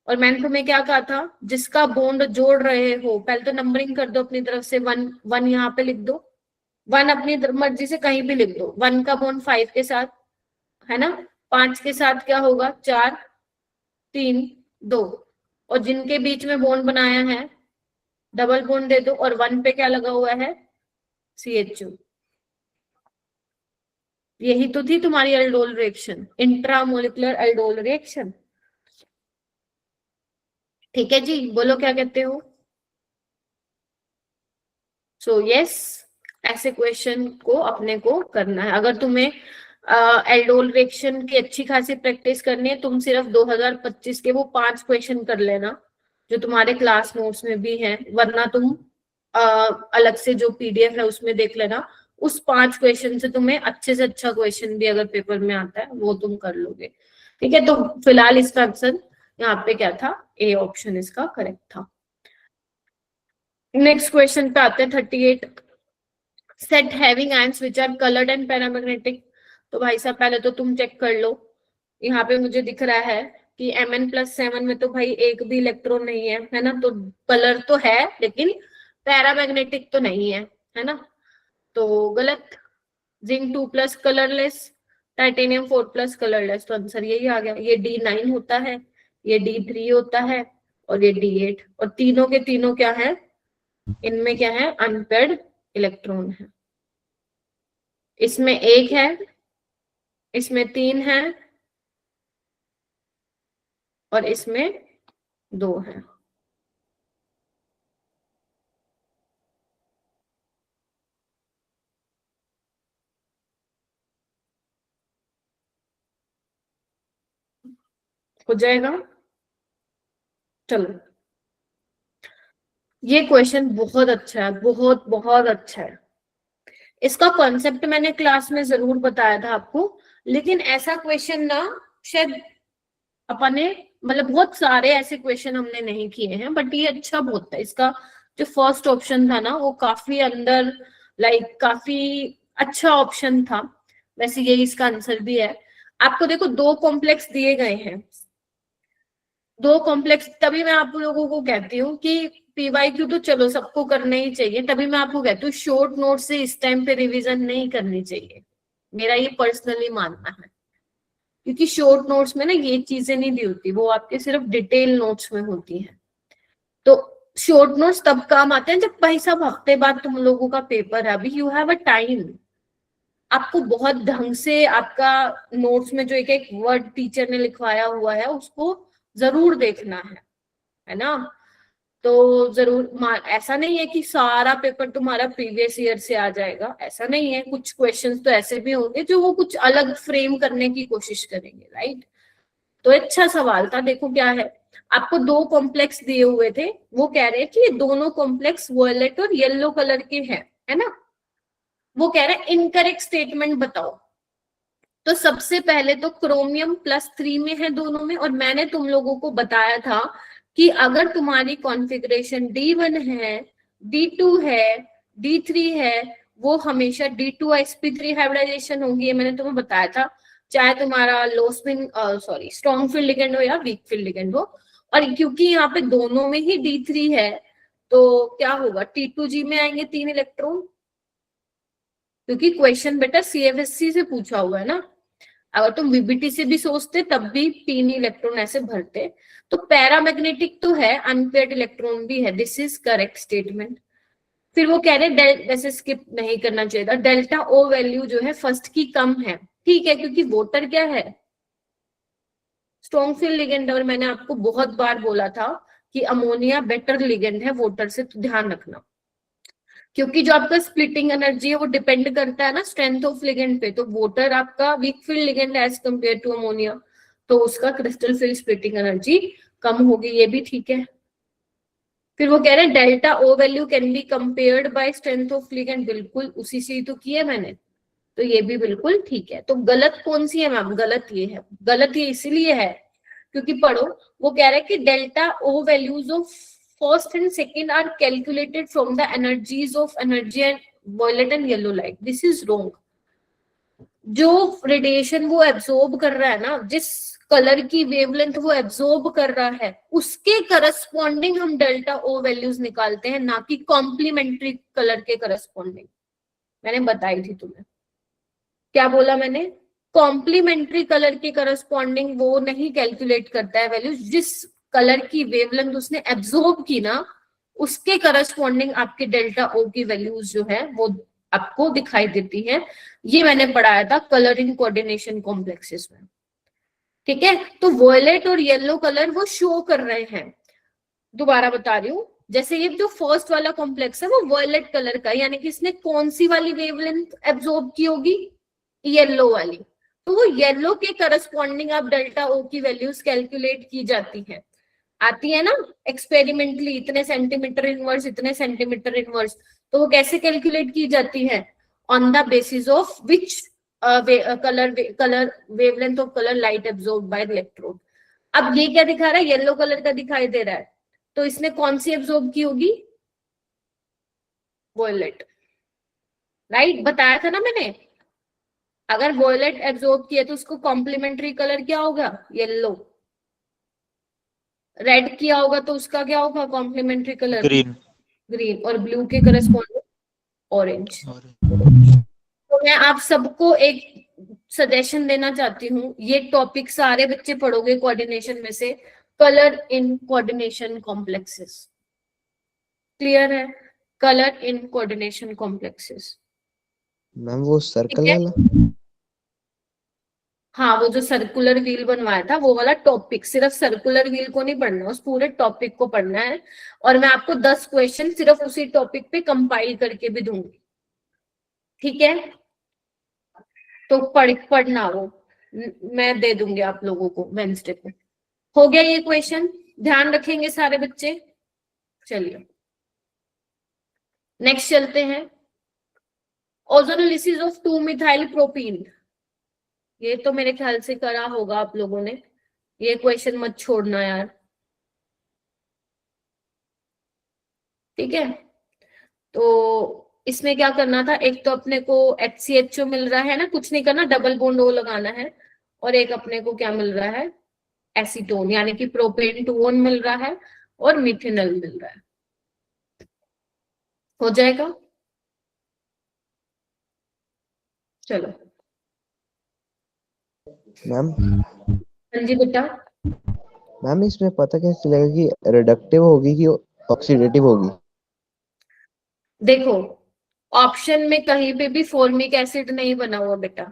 और मैंने तुम्हें क्या कहा था, जिसका बॉन्ड जोड़ रहे हो पहले तो नंबरिंग कर दो अपनी तरफ से, 1 1 यहाँ पे लिख दो, 1 अपनी मर्जी से कहीं भी लिख दो, 1 का बॉन्ड 5 के साथ, है ना, 5 के साथ क्या होगा, 4 3 2, और जिनके बीच में बॉन्ड बनाया है डबल बॉन्ड दे दो, और 1 पे क्या लगा हुआ है, CHO। यही तो थी तुम्हारी aldol reaction, intramolecular aldol reaction, ठीक है जी। बोलो क्या कहते हो। सो यस, ऐसे क्वेश्चन को अपने को करना है। अगर तुम्हें एल्डोल रिएक्शन की अच्छी खासी प्रैक्टिस करनी है, तुम सिर्फ 2025 के वो 5 क्वेश्चन कर लेना जो तुम्हारे क्लास नोट्स में भी हैं, वरना तुम अलग से जो PDF है उसमें देख लेना। उस 5 क्वेश्चन से तुम्हें अच्छे से अच्छा क्वेश्चन भी अगर पेपर में आता है वो तुम कर लोगे, ठीक है। तो फिलहाल इसका आंसर यहाँ पे क्या था, A ऑप्शन इसका करेक्ट था। नेक्स्ट क्वेश्चन पे आते हैं 38, set having ions which are coloured and paramagnetic. तो भाई साहब पहले तो तुम चेक कर लो, यहाँ पे मुझे दिख रहा है कि Mn+7 में तो भाई एक भी इलेक्ट्रॉन नहीं है ना, तो कलर तो है लेकिन पैरामैग्नेटिक तो नहीं है ना, तो गलत। जिंक 2+ कलरलेस, टाइटेनियम 4+ कलरलेस, तो आंसर यही आ गया। ये D9 होता है, ये D3 होता है, और ये D8, और तीनों के तीनों क्या है, इनमें क्या है, अनपेयर्ड इलेक्ट्रॉन है। इसमें एक है, इसमें 3 है, और इसमें 2 है। हो जाएगा। चलो, ये क्वेश्चन बहुत अच्छा है, बहुत बहुत अच्छा है। इसका कॉन्सेप्ट मैंने क्लास में जरूर बताया था आपको, लेकिन ऐसा क्वेश्चन ना शायद अपन ने, मतलब बहुत सारे ऐसे क्वेश्चन हमने नहीं किए हैं, बट ये अच्छा बहुत था। इसका जो फर्स्ट ऑप्शन था ना, वो काफी अंदर, लाइक काफी अच्छा ऑप्शन था। वैसे यही इसका आंसर भी है। आपको देखो 2 कॉम्प्लेक्स दिए गए हैं, 2 कॉम्प्लेक्स, तभी मैं आप लोगों को कहती हूँ कि पीवाईक्यू तो चलो सबको करना ही चाहिए, तभी मैं आपको कहती हूँ शॉर्ट नोट से इस टाइम पे रिवीजन नहीं करनी चाहिए, मेरा ये पर्सनली मानना है। क्योंकि शॉर्ट नोट्स में ना ये चीजें नहीं दी होती, वो आपके सिर्फ डिटेल नोट्स में होती हैं। तो शॉर्ट नोट्स तब काम आते हैं जब भाई साहब हफ्ते बाद तुम लोगों का पेपर है, अभी यू हैव अ टाइम, आपको बहुत ढंग से आपका नोट्स में जो एक एक वर्ड टीचर ने लिखवाया हुआ है उसको जरूर देखना है ना। तो जरूर, ऐसा नहीं है कि सारा पेपर तुम्हारा प्रीवियस ईयर से आ जाएगा, ऐसा नहीं है। कुछ क्वेश्चंस तो ऐसे भी होंगे जो वो कुछ अलग फ्रेम करने की कोशिश करेंगे, राइट। तो अच्छा सवाल था। देखो क्या है, आपको 2 कॉम्प्लेक्स दिए हुए थे, वो कह रहे हैं कि ये दोनों कॉम्प्लेक्स वॉयलेट और येलो कलर के हैं, है ना। वो कह रहे हैं इनकरेक्ट स्टेटमेंट बताओ। तो सबसे पहले तो क्रोमियम +3 में है दोनों में, और मैंने तुम लोगों को बताया था कि अगर तुम्हारी कॉन्फ़िगरेशन D1 है, D2 है, D3 है, वो हमेशा D2sp3 हाइब्रिडाइजेशन होगी, ये मैंने तुम्हें बताया था। चाहे तुम्हारा लो spin, sorry, strong field ligand हो या वीक फील्ड लिगेंड हो। और क्योंकि यहाँ पे दोनों में ही D3 है, तो क्या होगा, T2G में आएंगे 3 इलेक्ट्रॉन, क्योंकि क्वेश्चन बेटा CFSC से पूछा हुआ है ना। अगर तुम VBT से भी सोचते तब भी 3 इलेक्ट्रॉन ऐसे भरते। तो पैरामैग्नेटिक तो है, अनपेयर्ड इलेक्ट्रॉन भी है, दिस इज करेक्ट स्टेटमेंट। फिर वो कह रहे हैं, वैसे स्किप नहीं करना चाहिए था, डेल्टा O वैल्यू जो है फर्स्ट की कम है, ठीक है, क्योंकि वोटर क्या है, स्ट्रॉन्ग फील्ड लिगेंड। और मैंने आपको बहुत बार बोला था कि अमोनिया बेटर लिगेंड है वोटर से, तो ध्यान रखना। क्योंकि जो आपका स्प्लिटिंग एनर्जी है वो डिपेंड करता है ना स्ट्रेंथ ऑफ लिगेंड पे। तो वोटर आपका weak field ligand as compare to ammonia, तो उसका क्रिस्टल फील्ड स्प्लिटिंग एनर्जी कम होगी, ये भी ठीक है। फिर वो कह रहे हैं delta O value can be compared by strength of ligand, बिल्कुल उसी से ही तो किया मैंने, तो ये भी बिल्कुल ठीक है। तो गलत कौन सी है मैम, गलत ये है। गलत ये इसलिए है क्योंकि पढ़ो, वो कह रहे हैं कि delta O values of first and second are calculated from the energies of energy and violet and yellow light, this is wrong. जो रेडिएशन वो एब्जॉर्ब कर रहा है ना, जिस कलर की वेवलेंथ वो एब्जॉर्ब कर रहा है, उसके करस्पॉन्डिंग हम डेल्टा O वैल्यूज निकालते हैं, ना कि कॉम्प्लीमेंट्री कलर के करस्पॉन्डिंग। मैंने बताई थी तुम्हें, क्या बोला मैंने, कॉम्प्लीमेंट्री कलर के करस्पॉन्डिंग वो नहीं कैलकुलेट करता है वैल्यूज, जिस कलर की वेवलेंथ उसने एब्जॉर्ब की ना, उसके करस्पॉन्डिंग आपके डेल्टा O की वैल्यूज जो है वो आपको दिखाई देती है। ये मैंने पढ़ाया था कलरिंग कोऑर्डिनेशन कॉम्प्लेक्सेस में, ठीक है। तो वॉयलेट और येलो कलर वो शो कर रहे हैं। दोबारा बता रही हूँ, जैसे ये जो फर्स्ट वाला कॉम्प्लेक्स है वो वॉयलेट कलर का, यानी कि इसने कौन सी वाली वेवलेंथ एब्जॉर्ब की होगी, येलो वाली। तो वो येलो के करस्पॉन्डिंग आप डेल्टा O की वैल्यूज कैलकुलेट की जाती है, आती है ना एक्सपेरिमेंटली, इतने सेंटीमीटर इनवर्स, इतने सेंटीमीटर इनवर्स। तो वो कैसे कैलकुलेट की जाती है, on the basis of which colour wavelength of colour light absorb by electrode. अब ये क्या दिखा रहा है, येलो कलर का दिखाई दे रहा है, तो इसने कौन सी एब्जॉर्ब की होगी, वॉयलेट, राइट। बताया था ना मैंने, अगर वॉयलेट एब्जॉर्ब किया तो उसको कॉम्प्लीमेंट्री कलर क्या होगा, येलो। रेड किया होगा तो उसका क्या होगा कॉम्प्लीमेंट्री कलर, ग्रीन। ग्रीन। और ब्लू के करस्पॉन्डिंग ऑरेंज। तो मैं आप सबको एक सजेशन देना चाहती हूँ, ये टॉपिक सारे बच्चे पढ़ोगे कोऑर्डिनेशन में से, colour in coordination complexes, clear है। Colour in coordination complexes. Ma'am वो सर्कल ठीक है, वाला। हाँ वो जो सर्कुलर व्हील बनवाया था वो वाला टॉपिक, सिर्फ सर्कुलर व्हील को नहीं पढ़ना, उस पूरे टॉपिक को पढ़ना है। और मैं आपको 10 क्वेश्चन सिर्फ उसी टॉपिक पे कंपाइल करके भी दूंगी, ठीक है। तो पढ़ना वो मैं दे दूंगी आप लोगों को वेंसडे को। हो गया ये क्वेश्चन, ध्यान रखेंगे सारे बच्चे। चलिए नेक्स्ट चलते हैं। ओजोनोलिसिस ऑफ 2 मिथाइल प्रोपीन, ये तो मेरे ख्याल से करा होगा आप लोगों ने, ये क्वेश्चन मत छोड़ना यार, ठीक है। तो इसमें क्या करना था, एक तो अपने को HCHO मिल रहा है ना, कुछ नहीं करना, डबल बॉन्ड O लगाना है। और एक अपने को क्या मिल रहा है, एसीटोन, यानी कि प्रोपेन 2 मिल रहा है और मिथेनॉल मिल रहा है। हो जाएगा, चलो। मैम हाँ जी बेटा। मैम इसमें पता कैसे चलेगा कि रिडक्टिव होगी कि ऑक्सीडेटिव होगी? देखो ऑप्शन में कहीं पे भी फॉर्मिक एसिड नहीं बना हुआ बेटा,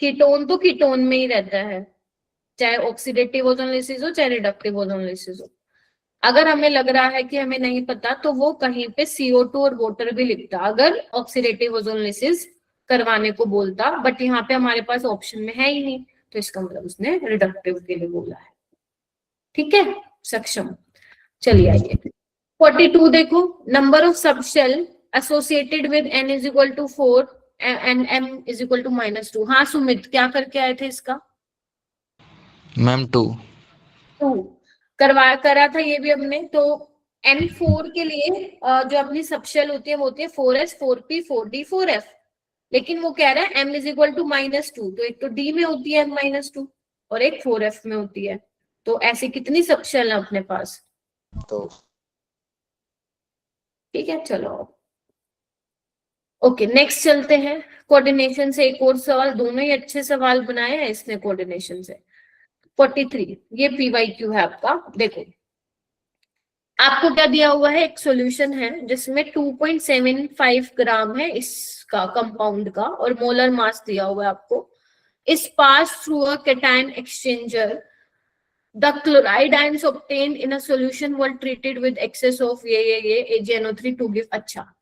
कीटोन तो कीटोन में ही रहता है, चाहे ऑक्सीडेटिव ओजोनोलिसिस हो चाहे रिडक्टिव ओजोनोलिसिस हो। अगर हमें लग रहा है कि हमें नहीं पता तो वो कहीं पे CO2 और वाटर भी लिखता अगर ऑक्सीडेटिव ओजोनोलिसिस करवाने को बोलता, बट यहाँ पे हमारे पास ऑप्शन में है ही नहीं, तो इसका मतलब उसने रिडक्टिव के लिए बोला है, ठीक है सक्षम। चलिए आइए 42 देखो, number of subshell associated with N is equal to 4 and M is equal to -2। हाँ सुमित क्या करके आए थे इसका? मैम 2। 2 करा था ये भी हमने। तो N4 के लिए जो अपनी सबशेल होती है वो होती है 4S 4P 4D 4F, लेकिन वो कह रहा है M इज इक्वल टू -2, तो एक तो D में होती है M-2 और एक 4F में होती है। तो ऐसी कितनी सबशेल है अपने पास? तो ठीक है चलो ओके नेक्स्ट चलते हैं। कोऑर्डिनेशन से एक और सवाल, दोनों ही अच्छे सवाल बनाए हैं इसने कोऑर्डिनेशन से। 43 ये PYQ है आपका। देखो आपको क्या दिया हुआ है, एक सॉल्यूशन है जिसमें 2.75 ग्राम है इसका कंपाउंड का और मोलर मास दिया हुआ है आपको। इस pass through a cation exchanger the chloride ions obtained in a solution were treated with excess of ये AgNO3 to give। अच्छा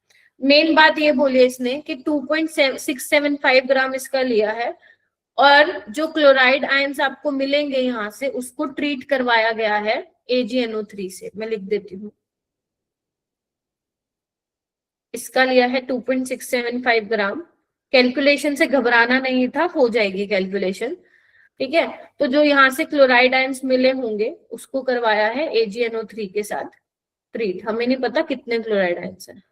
मेन बात ये बोली है इसने कि 2.675 ग्राम इसका लिया है और जो क्लोराइड आयंस आपको मिलेंगे यहाँ से उसको ट्रीट करवाया गया है AgNO3 से। मैं लिख देती हूँ, इसका लिया है 2.675 ग्राम। कैलकुलेशन से घबराना नहीं था, हो जाएगी कैलकुलेशन, ठीक है। तो जो यहाँ से क्लोराइड आयंस मिले होंगे उसको करवाया है AgNO3 के साथ ट्रीट। हमें नहीं पता कितने क्लोराइड आयंस हैं,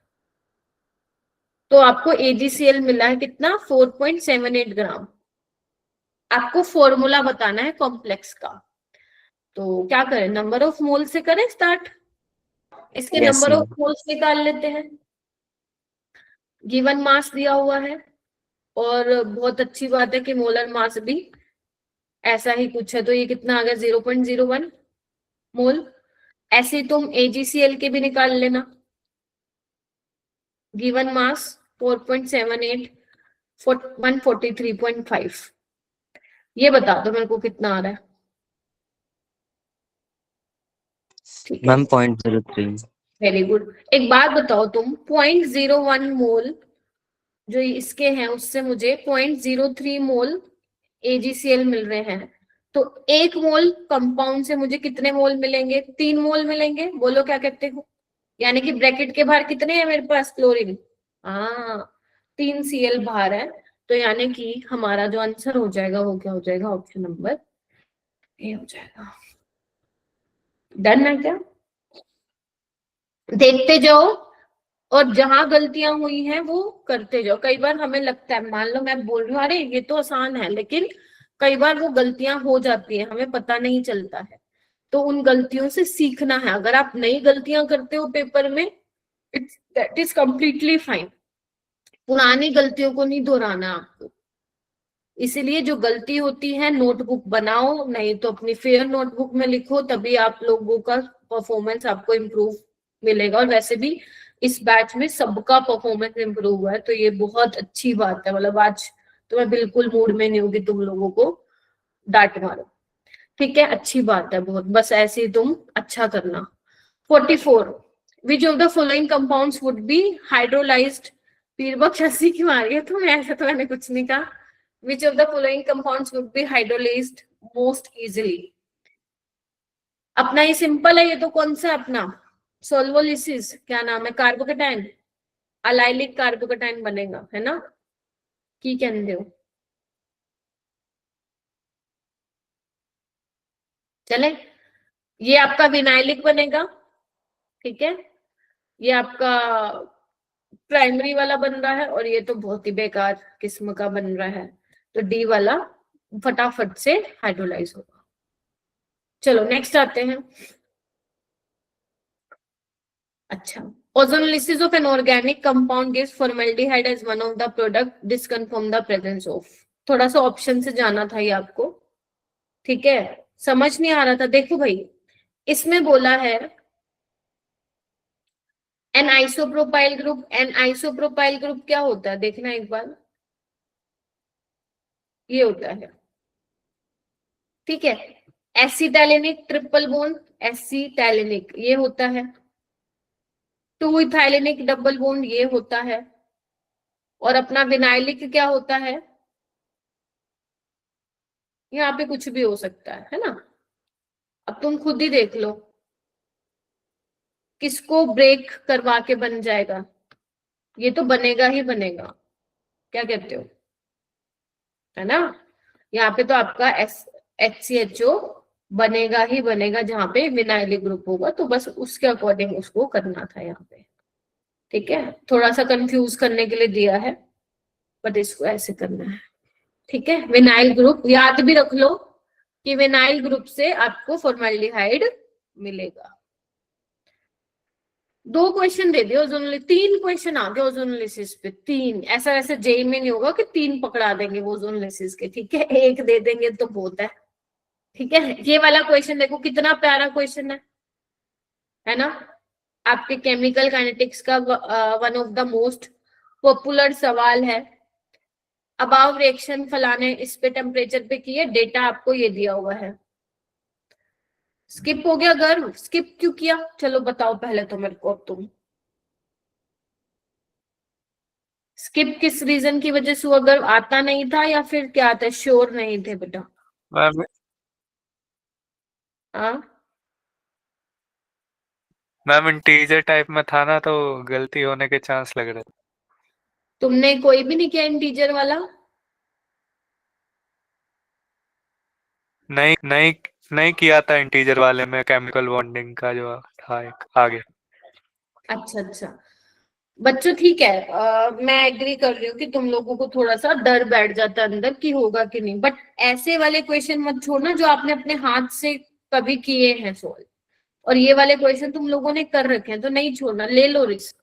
तो आपको AgCl मिला है कितना, 4.78 ग्राम। आपको फॉर्मूला बताना है कॉम्प्लेक्स का, तो क्या करें, नंबर ऑफ मोल से करें स्टार्ट। इसके Yes, number of ma'am. Moles निकाल लेते हैं। गिवन मास दिया हुआ है और बहुत अच्छी बात है कि मोलर मास भी ऐसा ही कुछ है, तो ये कितना आ गया 0.01 मोल। ऐसे तुम AgCl के भी निकाल लेना, गिवन मास 4.78 143.5। ये बता दो मेरे को कितना आ रहा है, ठीक है मैम 0.03। Very good. एक बात बताओ तुम, 0.01 मोल जो इसके हैं उससे मुझे 0.03 मोल AgCl मिल रहे हैं, तो 1 मोल कंपाउंड से मुझे कितने मोल मिलेंगे, 3 मोल मिलेंगे। बोलो क्या कहते हो, यानी कि ब्रैकेट के बाहर कितने हैं मेरे पास क्लोरीन, हाँ 3 Cl बाहर है। तो यानी कि हमारा जो आंसर हो जाएगा वो क्या हो जाएगा, ऑप्शन नंबर ए हो जाएगा। डन है क्या? देखते जाओ और जहां गलतियां हुई हैं वो करते जाओ। कई बार हमें लगता है, मान लो मैं बोल रही हूँ अरे ये तो आसान है, लेकिन कई बार वो गलतियां हो जाती है, हमें पता नहीं चलता है। तो उन गलतियों से सीखना है। अगर आप नई गलतियां करते हो पेपर में, दैट इज कंप्लीटली फाइन, पुरानी गलतियों को नहीं दोहराना आपको। इसीलिए जो गलती होती है नोटबुक बनाओ, नहीं तो अपनी फेयर नोटबुक में लिखो, तभी आप लोगों का परफॉर्मेंस आपको इम्प्रूव मिलेगा। और वैसे भी इस बैच में सबका परफॉर्मेंस इंप्रूव हुआ है, तो ये बहुत अच्छी बात है। मतलब आज तो मैं बिल्कुल मूड में नहीं होगी तुम लोगों को डांट मारो, ठीक है, अच्छी बात है बहुत, बस ऐसे ही तुम अच्छा करना। 44 which of the following compounds would be hydrolysed, पीरबक्स हंसी क्यों आ रही है तुम्हें, ऐसा तो मैंने कुछ नहीं कहा। विच of the following compounds would be hydrolysed most easily. अपना ये सिंपल है, ये तो कौन सा अपना सोल्वोलिसिस, क्या नाम है, कार्बोकेटाइन, अलाइलिक कार्बोकेटाइन बनेगा, है ना, की कहते हो। चले, ये आपका विनाइलिक बनेगा, ठीक है, ये आपका प्राइमरी वाला बन रहा है, और ये तो बहुत ही बेकार किस्म का बन रहा है, तो डी वाला फटाफट से हाइड्रोलाइज होगा। चलो नेक्स्ट आते हैं। अच्छा, ozonolysis of an organic compound gives formaldehyde as one of the product, this confirm the presence of। थोड़ा सा ऑप्शन से जाना था ये आपको, ठीक है, समझ नहीं आ रहा था। देखो भाई, इसमें बोला है n isopropyl group, n isopropyl group क्या होता है देखना एक बार, ये होता है, ठीक है, एसिटाइलेनिक ट्रिपल बॉन्ड, एसिटाइलेनिक ये होता है, 2 इथाइलेनिक डबल बॉन्ड ये होता है, और अपना विनाइलिक क्या होता है, यहाँ पे कुछ भी हो सकता है ना। अब तुम खुद ही देख लो किसको ब्रेक करवा के बन जाएगा, ये तो बनेगा ही बनेगा, क्या कहते हो, है ना। यहाँ पे तो आपका HCHO बनेगा ही बनेगा जहां पे विनाइलिक ग्रुप होगा, तो बस उसके अकॉर्डिंग उसको करना था यहाँ पे, ठीक है, थोड़ा सा कंफ्यूज करने के लिए दिया है, बट इसको ऐसे करना है, ठीक है। विनाइल ग्रुप याद भी रख लो कि विनाइल ग्रुप से आपको फॉर्मल्डिहाइड मिलेगा। 2 क्वेश्चन दे दिए ओजोन, 3 क्वेश्चन आ गए ओजोनोलिसिस पे, 3, ऐसा वैसे जेई में नहीं होगा कि 3 पकड़ा देंगे वो ओजोनोलिसिस के, ठीक है, 1 दे देंगे तो बहुत है, ठीक है। ये वाला क्वेश्चन देखो कितना प्यारा क्वेश्चन है ना, आपके केमिकल काइनेटिक्स का one of the most popular सवाल है। अबाव रिएक्शन फलाने इस पे टेम्परेचर पे किए, डेटा आपको ये दिया हुआ है। स्किप हो गया गर्व, स्किप क्यों किया, चलो बताओ पहले तो मेरे को, अब तुम स्किप किस रीजन की वजह से हुआ, गर्व आता नहीं था या फिर क्या था, श्योर नहीं थे बेटा। मैम हाँ, मैम इंटीजर टाइप में था ना, तो गलती होने के चांस लग रहे थे। तुमने कोई भी नहीं किया इंटीजर वाला, नहीं नहीं नहीं किया था इंटीजर वाले में, केमिकल बॉन्डिंग का जो था एक आगे। अच्छा अच्छा बच्चों, ठीक है, मैं एग्री कर रही हूँ कि तुम लोगों को थोड़ा सा डर बैठ जाता है अंदर कि होगा कि नहीं, बट ऐसे वाले क्वेश्चन मत छोड़ना जो आपने अपने हाथ से कभी किए हैं सोल्व, और ये वाले क्वेश्चन तुम लोगों ने कर रखे हैं तो नहीं छोड़ना, ले लो रिस्क,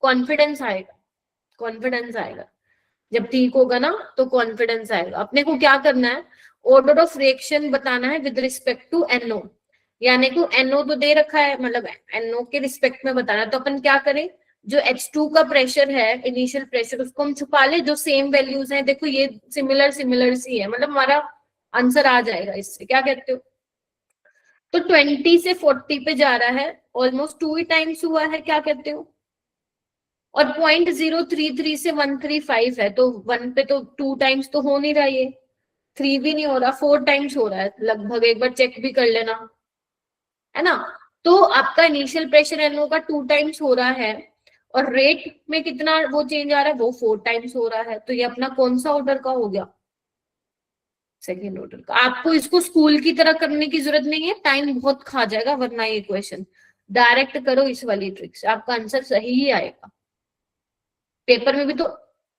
कॉन्फिडेंस आएगा, कॉन्फिडेंस आएगा जब ठीक होगा ना, तो कॉन्फिडेंस आएगा। अपने को क्या करना है, ऑर्डर ऑफ रिएक्शन बताना है विद रिस्पेक्ट टू NO, यानी कि NO तो दे रखा है, मतलब NO के रिस्पेक्ट में बताना है, तो अपन क्या करें, जो H2 का प्रेशर है, इनिशियल प्रेशर, उसको हम छुपा ले, जो सेम वैल्यूज हैं, देखो ये सिमिलर सिमिलर सी है, मतलब हमारा आंसर आ जाएगा इससे, क्या कहते हो। तो 20 से 40 पे जा रहा है, ऑलमोस्ट 2 ही टाइम्स हुआ है, क्या कहते हो, और 0.033 से 135 है, तो 1 पे तो 2 टाइम्स तो हो नहीं रहा, ये 3 भी नहीं हो रहा, 4 टाइम्स हो रहा है लगभग, एक बार चेक भी कर लेना, है ना। तो आपका इनिशियल प्रेशर NO का 2 टाइम्स हो रहा है, और रेट में कितना वो चेंज आ रहा है, वो 4 टाइम्स हो रहा है, तो ये अपना कौन सा ऑर्डर का हो गया, सेकेंड ऑर्डर का। आपको इसको स्कूल की तरह करने की जरूरत नहीं है, टाइम बहुत खा जाएगा, वरना ये क्वेश्चन डायरेक्ट करो इस वाली ट्रिक से, आपका आंसर सही ही आएगा। पेपर में भी तो,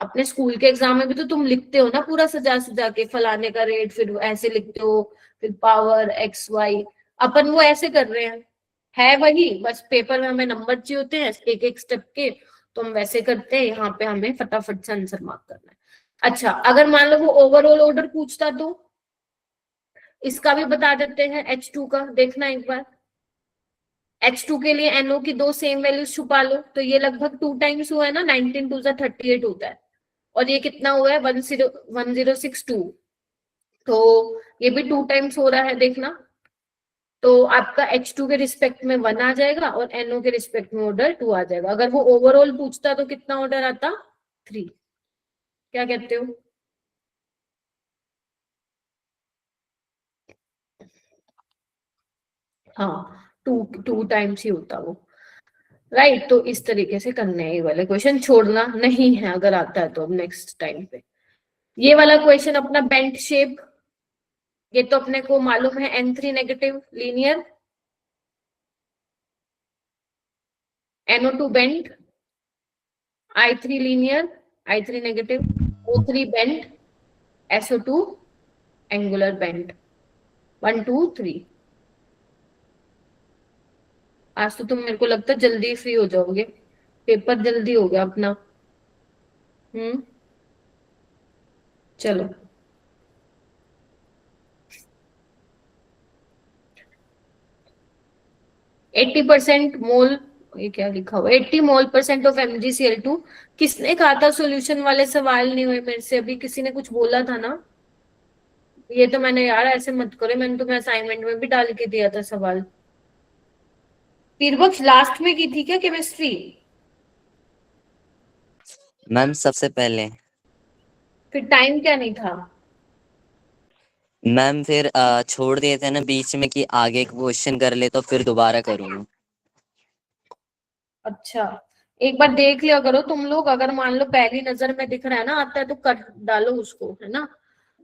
अपने स्कूल के एग्जाम में भी तो तुम लिखते हो ना पूरा सजा सजा के, फलाने का रेट, फिर ऐसे लिखते हो, फिर पावर XY, अपन वो ऐसे कर रहे हैं, है वही, बस पेपर में हमें नंबर चाहिए होते हैं एक एक स्टेप के, तो हम वैसे करते हैं, यहाँ पे हमें फटाफट से आंसर मार्क करना है। अच्छा, अगर मान लो वो ओवरऑल ऑर्डर पूछता तो इसका भी बता देते हैं, H2 का देखना एक बार, H2 के लिए NO की दो सेम वैल्यूज छुपा लो, तो ये लगभग 2 टाइम्स हुआ है ना, 19 2 38 होता है, और ये कितना हुआ है 1062, तो ये भी 2 टाइम्स हो रहा है, देखना। तो आपका H2 के रिस्पेक्ट में 1 आ जाएगा और NO के रिस्पेक्ट में ऑर्डर 2 आ जाएगा। अगर वो ओवरऑल पूछता तो कितना ऑर्डर आता? 3। क्या कहते हो? हाँ, 2 टाइम्स ही होता वो, राइट। तो इस तरीके से करने हैं, ये वाले क्वेश्चन छोड़ना नहीं है, अगर आता है तो अब नेक्स्ट टाइम पे। ये वाला क्वेश्चन अपना बेंट शेप, ये तो अपने को मालूम है, N3 negative linear, NO2 bent, I3 linear, I3 negative, O3 bent, SO2 angular bent. 1 2 3। आज तो तुम मेरे को लगता है जल्दी फ्री हो जाओगे, पेपर जल्दी हो गया अपना। चलो, एट्टी परसेंट मोल, ये क्या लिखा हुआ, 80 मोल परसेंट ऑफ MgCl2। किसने कहा था सोल्यूशन वाले सवाल नहीं हुए मेरे से? अभी किसी ने कुछ बोला था ना? ये तो मैंने, यार ऐसे मत करो, मैंने तुम्हें असाइनमेंट में भी डाल के दिया था सवाल। पीरबक्स लास्ट में की थी क्या केमिस्ट्री? मैम सबसे पहले। फिर टाइम क्या नहीं था? मैम फिर छोड़ दिए थे ना बीच में कि आगे क्वेश्चन कर ले तो फिर दोबारा करूँ। अच्छा, एक बार देख लिया करो तुम लोग, अगर मान लो पहली नजर में दिख रहा है ना, आता है तो कर डालो उसको, है ना।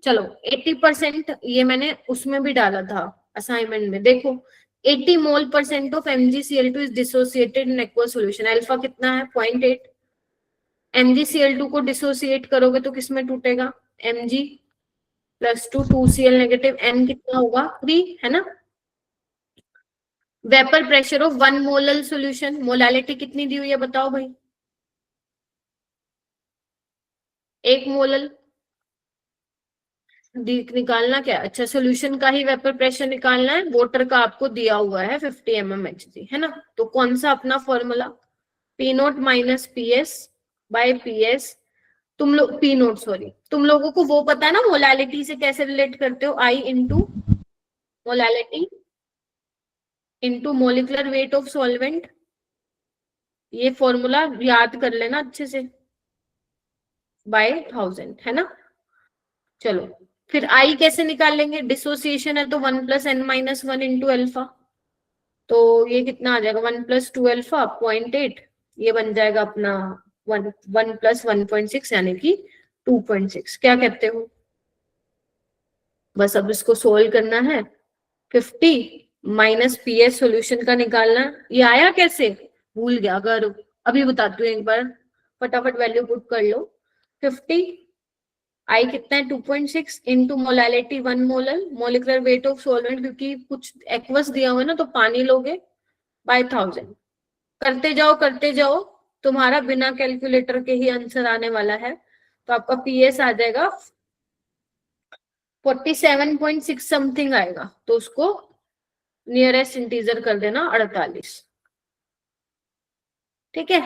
चलो, 80% ये मैंने उसमें भी डाला था असाइनमेंट में, देखो 80 mole percent of MgCl2 is dissociated in aqueous solution. Alpha कितना है? 0.8। MgCl2 को डिसोसिएट करोगे तो किसमें टूटेगा? Mg plus 2Cl negative, N कितना होगा? 3, है ना। Vapour pressure of 1 molal solution, molality कितनी दी हुई है बताओ भाई? 1 मोलल निकालना क्या? अच्छा, सॉल्यूशन का ही वेपर प्रेशर निकालना है, वाटर का आपको दिया हुआ है 50 mmHg, है ना। तो कौन सा अपना formula? P0 minus PS by PS। तुम लोग P0 सॉरी, तुम लोगों को वो पता है ना मोलालिटी से कैसे रिलेट करते हो? I into molality into molecular weight of solvent. ये फॉर्मूला याद कर लेना अच्छे से, बाय 1000, है ना। चलो, फिर I कैसे निकालेंगे? डिसोसिएशन है तो 1 plus n minus 1 into alpha, तो ये कितना आ जाएगा? 1 प्लस 2 अल्फा 0.8, ये बन जाएगा अपना 1 प्लस 1.6 यानी कि 2.6। क्या कहते हो? बस अब इसको सोल्व करना है। 50 माइनस PS सोल्यूशन का निकालना है। ये आया कैसे? भूल गया? अगर अभी बताती हूँ एक बार, फटाफट वैल्यू पुट कर लो। 50, आई कितना है? 2.6 into molality 1 molar, molecular weight of solvent क्योंकि कुछ एक्वस दिया हुआ है ना तो पानी लोगे, बाय 1000। करते जाओ, तुम्हारा बिना कैलकुलेटर के ही आंसर आने वाला है। तो आपका PS आ जाएगा 47.6 समथिंग आएगा, तो उसको नियरेस्ट इंटीजर कर देना 48। ठीक है,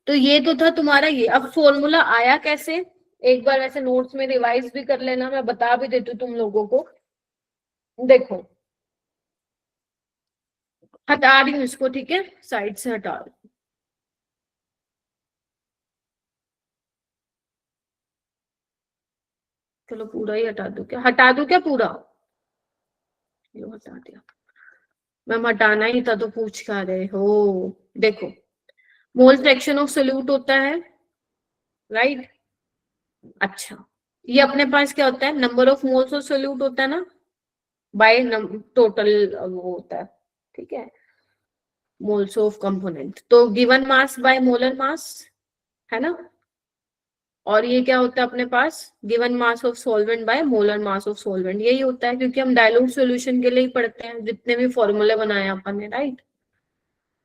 तो ये तो था तुम्हारा ये। अब फॉर्मूला आया कैसे? एक बार वैसे नोट्स में रिवाइज भी कर लेना, मैं बता भी देती हूँ तुम लोगों को। देखो, हटा रही हूँ इसको, ठीक है, साइड से हटा रही हूँ। चलो पूरा ही हटा दूं क्या? हटा दूं क्या पूरा? ये हटा दिया। मैम हटाना ही था तो पूछ क्या रहे हो? देखो, मोल फ्रैक्शन ऑफ सोल्यूट होता है, राइट। अच्छा, ये अपने पास क्या होता है? Number of moles of solute होता है ना, बाय टोटल वो होता है, ठीक है, मोल्स ऑफ कंपोनेंट। तो given mass by molar mass, है ना। और ये क्या होता है अपने पास? Given mass of solvent by molar mass of solvent. यही होता है क्योंकि हम डाइल्यूट सॉल्यूशन के लिए ही पढ़ते हैं, जितने भी फॉर्मूले बनाए अपन ने, राइट।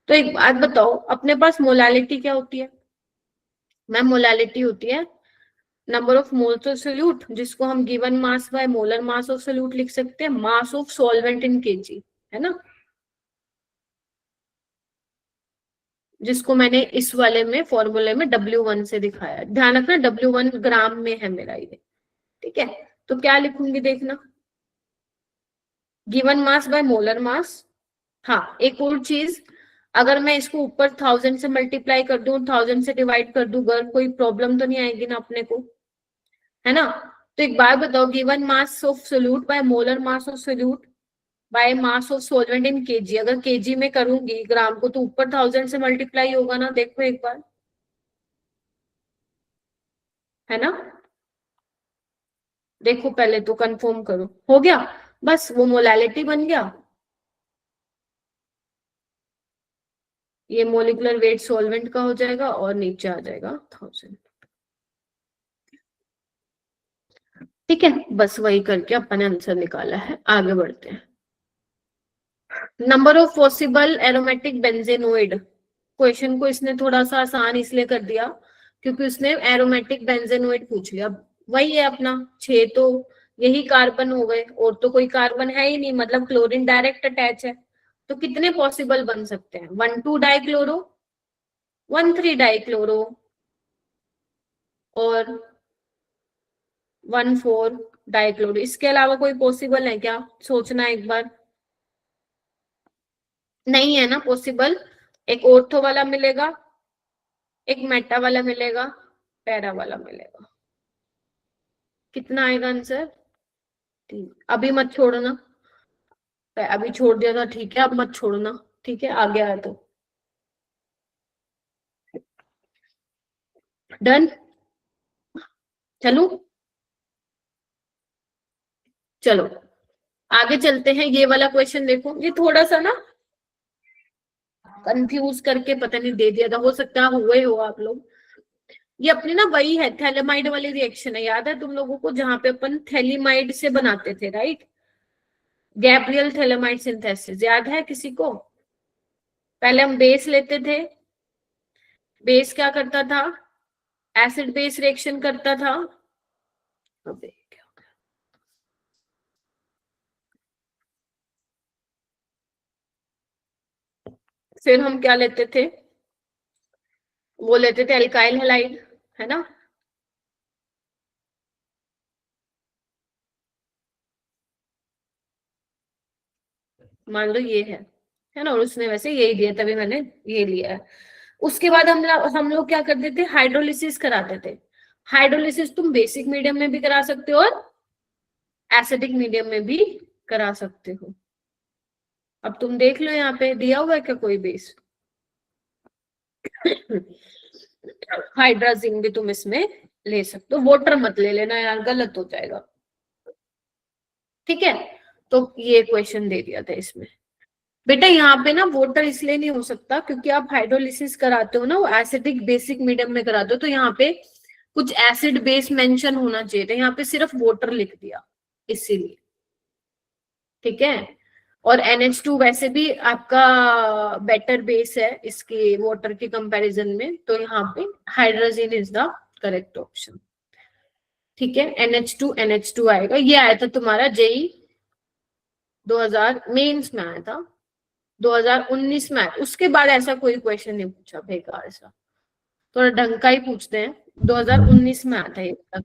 तो एक बात बताओ, अपने पास मोलालिटी क्या होती है? मैम मोलालिटी होती है number of moles of solute, जिसको हम given mass by molar mass of solute लिख सकते हैं, मास ऑफ सॉल्वेंट इन केजी, है ना। जिसको मैंने इस वाले में फॉर्मूले में W1 से दिखाया। ध्यान रखना W1 ग्राम में है मेरा ये, ठीक है। तो क्या लिखूंगी देखना, गिवन मास बाय मोलर मास। हाँ, एक और चीज, अगर मैं इसको ऊपर 1000 से मल्टीप्लाई कर दूं, 1000 से डिवाइड कर दूं, अगर कोई प्रॉब्लम तो नहीं आएगी ना अपने को, है ना। तो एक बार बताओ, given mass of solute bye molar mass of solute bye mass of solvent in KG, अगर केजी में करूंगी ग्राम को तो ऊपर 1000 से मल्टीप्लाई होगा ना, देखो एक बार, है ना। देखो पहले तो कंफर्म करो, हो गया, बस वो मोलैलिटी बन गया, ये मोलिकुलर वेट सॉल्वेंट का हो जाएगा और नीचे आ जाएगा 1000, ठीक है। बस वही करके अपन ने आंसर निकाला है, आगे बढ़ते हैं। Number of possible aromatic benzenoid, question को इसने थोड़ा सा आसान इसलिए कर दिया क्योंकि उसने एरोमेटिक बेंजेनोइड पूछ लिया। वही है अपना 6, तो यही कार्बन हो गए, और तो कोई कार्बन है ही नहीं, मतलब क्लोरीन डायरेक्ट अटैच है। तो कितने पॉसिबल बन सकते हैं, 1,2 डाइक्लोरो, 1,3 डाइक्लोरो और 1,4 डाइक्लोरो। इसके अलावा कोई पॉसिबल है क्या, सोचना एक बार। नहीं है ना पॉसिबल। एक ऑर्थो वाला मिलेगा, एक मेटा वाला मिलेगा, पैरा वाला मिलेगा। कितना आएगा आंसर, 3। अभी मत छोड़ना, अभी छोड़ दिया था ठीक है, अब मत छोड़ना, ठीक है, आगे आया तो डन। चलो चलो आगे चलते हैं। ये वाला क्वेश्चन देखो, ये थोड़ा सा ना कंफ्यूज करके पता नहीं दे दिया था, हो सकता है हुए हो आप लोग। ये अपनी ना वही है, थैलेमाइड वाली रिएक्शन है, याद है तुम लोगों को, जहां पे अपन थैलीमाइड से बनाते थे, राइट। गैब्रियल थैलेमाइड सिंथेसिस, याद है किसी को। पहले हम बेस लेते थे, बेस क्या करता था, एसिड बेस रिएक्शन करता था। अबे क्या हो गया? फिर हम क्या लेते थे, वो लेते थे एल्काइल हैलाइड, है ना। मान लो ये है ना, और उसने वैसे यही दिया, तभी मैंने ये लिया है। उसके बाद हम लोग क्या करते थे, हाइड्रोलिसिस कराते थे। हाइड्रोलिसिस तुम बेसिक मीडियम में भी करा सकते हो और एसिडिक मीडियम में भी करा सकते हो। अब तुम देख लो यहाँ पे दिया हुआ है क्या कोई बेस, हाइड्राजिन भी तुम इसमें ले सकते हो, वाटर मत ले लेना यार, गलत हो जाएगा, ठीक है। तो ये क्वेश्चन दे दिया था इसमें। बेटा यहाँ पे ना वाटर इसलिए नहीं हो सकता क्योंकि आप हाइड्रोलिसिस कराते हो ना, वो एसिडिक बेसिक मीडियम में कराते हो, तो यहाँ पे कुछ एसिड बेस मेंशन होना चाहिए था, यहाँ पे सिर्फ वाटर लिख दिया इसीलिए, ठीक है। और NH2 वैसे भी आपका बेटर बेस है इसके वाटर के कंपैरिजन में, तो यहाँ पे hydrogen is the correct option, ठीक है। NH2 आएगा। ये आया था तुम्हारा जेई 2000 मेंस में आया था, 2019 में आया, उसके बाद ऐसा कोई क्वेश्चन नहीं पूछा बेकार सा, थोड़ा ढंग का ही पूछते हैं। 2019 में आता है ये,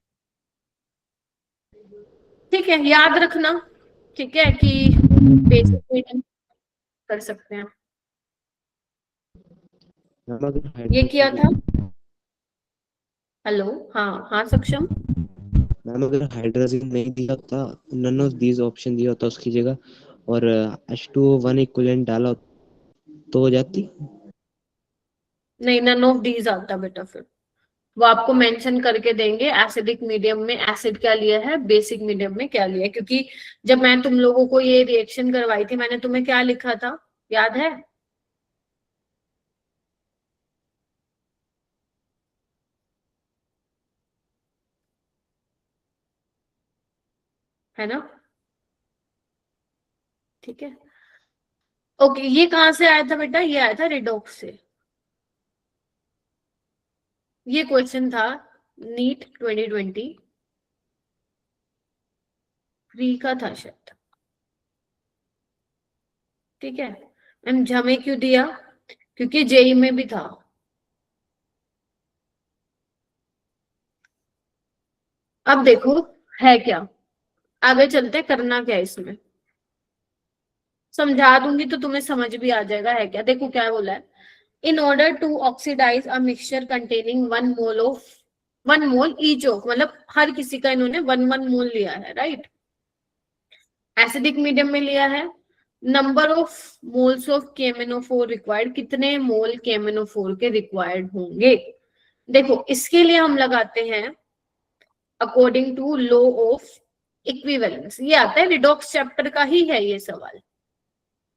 ठीक है, याद रखना, ठीक है, कि बेसिक मीडियम कर सकते हैं। मैम अगर ये किया था, हाइड्रोजन हेलो, हाँ हाँ सक्षम। मैम अगर हाइड्रोजन नहीं दिया होता, नन ऑफ दीज ऑप्शन दिया होता उसकी जगह, और H2O1 इक्विवेलेंट डाला तो हो जाती। नहीं, नन ऑफ दीज आता बेटा, फिर वो आपको मेंशन करके देंगे एसिडिक मीडियम में एसिड क्या लिया है, बेसिक मीडियम में क्या लिया है, क्योंकि जब मैं तुम लोगों को ये रिएक्शन करवाई थी मैंने तुम्हें क्या लिखा था, याद है ना, ठीक है। ओके, ये कहाँ से आया था बेटा, ये आया था रिडॉक्स से। ये क्वेश्चन था नीट 2020 फ्री का था शायद, ठीक है। मैम हमें क्यों दिया, क्योंकि जेई में भी था। अब देखो है क्या, आगे चलते करना क्या है इसमें, समझा दूंगी तो तुम्हें समझ भी आ जाएगा है क्या। देखो क्या बोला है, in order to oxidize a mixture containing 1 mole each of, मतलब हर किसी का इन्होंने 1 मोल लिया है, राइट। एसिडिक मीडियम में लिया है। नंबर ऑफ मोल्स ऑफ केमेनोफोर रिक्वायर्ड, कितने मोल केमेनोफोर के रिक्वायर्ड होंगे। देखो इसके लिए हम लगाते हैं according to law of equivalence, ये आता है रिडॉक्स चैप्टर का ही है ये सवाल,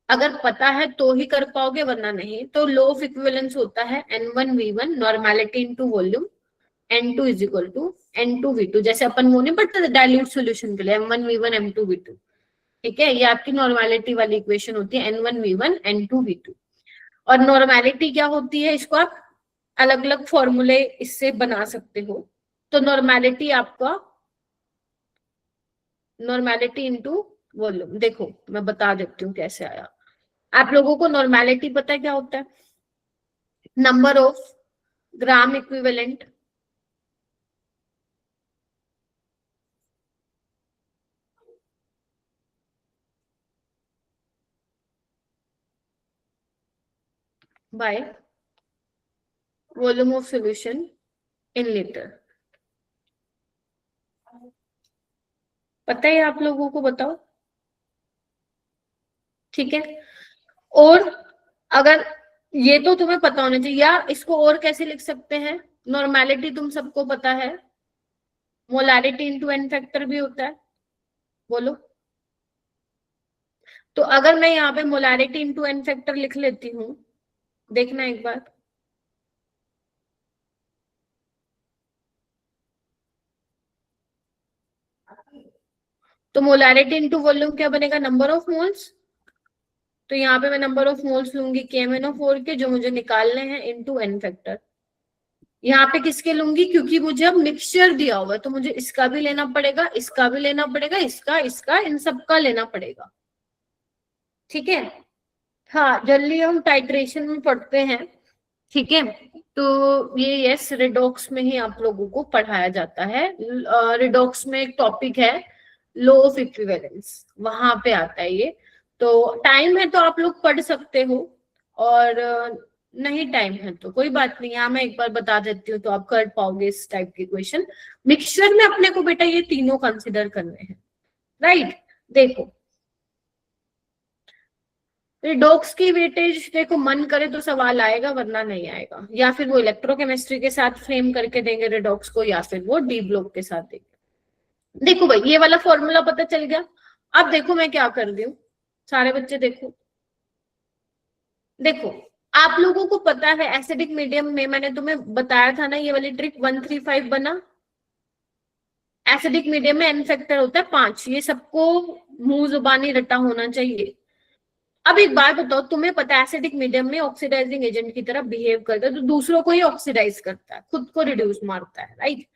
अगर पता है तो ही कर पाओगे वरना नहीं। तो लॉ ऑफ इक्विवेलेंस होता है N1V1 normality into volume, N2 is equal to N2V2, जैसे अपन वो नहीं पढ़ते डाइल्यूट सॉल्यूशन के लिए M1V1 M2V2, ठीक है। ये आपकी नॉर्मेलिटी वाली इक्वेशन होती है N1V1 N2V2। और नॉर्मेलिटी क्या होती है, इसको आप अलग अलग फॉर्मूले इससे बना सकते हो। तो नॉर्मेलिटी आपका नॉर्मेलिटी इनटू वॉल्यूम, देखो मैं बता देती हूँ कैसे आया। आप लोगों को नॉर्मेलिटी पता है क्या होता है, number of gram equivalent by volume of solution in litre. पता है आप लोगों को, बताओ, ठीक है। और अगर ये तो तुम्हें पता होना चाहिए, या इसको और कैसे लिख सकते हैं, नॉर्मेलिटी तुम सबको पता है, मोलारिटी इंटू एन फैक्टर भी होता है, बोलो। तो अगर मैं यहाँ पे मोलारिटी इंटू एन फैक्टर लिख लेती हूँ, देखना एक बार, तो मोलारिटी इंटू वॉल्यूम क्या बनेगा, नंबर ऑफ मोल्स। तो यहाँ पे मैं नंबर ऑफ मोल्स लूंगी KMnO4 के जो मुझे निकालने हैं इंटू एन फैक्टर। यहाँ पे किसके लूंगी, क्योंकि मुझे अब मिक्सचर दिया हुआ है तो मुझे इसका भी लेना पड़ेगा, इसका भी लेना पड़ेगा, इसका इसका इन सब का लेना पड़ेगा, ठीक है। हाँ जल्दी हम टाइट्रेशन में पढ़ते हैं, ठीक है। तो ये यस रिडॉक्स में ही आप लोगों को पढ़ाया जाता है। रिडॉक्स में एक टॉपिक है लॉ ऑफ इक्विवेलेंस, वहां पे आता है ये। तो टाइम है तो आप लोग पढ़ सकते हो, और नहीं टाइम है तो कोई बात नहीं, यहाँ मैं एक बार बता देती हूँ तो आप कर पाओगे इस टाइप के क्वेश्चन। मिक्सचर में अपने को बेटा ये तीनों कंसिडर करने हैं, राइट। देखो रिडॉक्स की वेटेज देखो, मन करे तो सवाल आएगा वरना नहीं आएगा, या फिर वो इलेक्ट्रोकेमिस्ट्री के साथ फ्रेम करके देंगे रिडॉक्स को, या फिर वो डी ब्लॉक के साथ देंगे। देखो भाई ये वाला फॉर्मूला पता चल गया। अब देखो मैं क्या कर रही हूँ, सारे बच्चे देखो, देखो आप लोगों को पता है एसिडिक मीडियम में मैंने तुम्हें बताया था ना ये वाली ट्रिक 135 बना। एसिडिक मीडियम में एन फैक्टर होता है 5, ये सबको मुंह जुबानी रटा होना चाहिए। अब एक बात बताओ, तुम्हें पता है एसिडिक मीडियम में ऑक्सीडाइजिंग एजेंट की तरह बिहेव करता है, तो दूसरों को ही ऑक्सीडाइज करता है, खुद को रिड्यूस मारता है, राइट।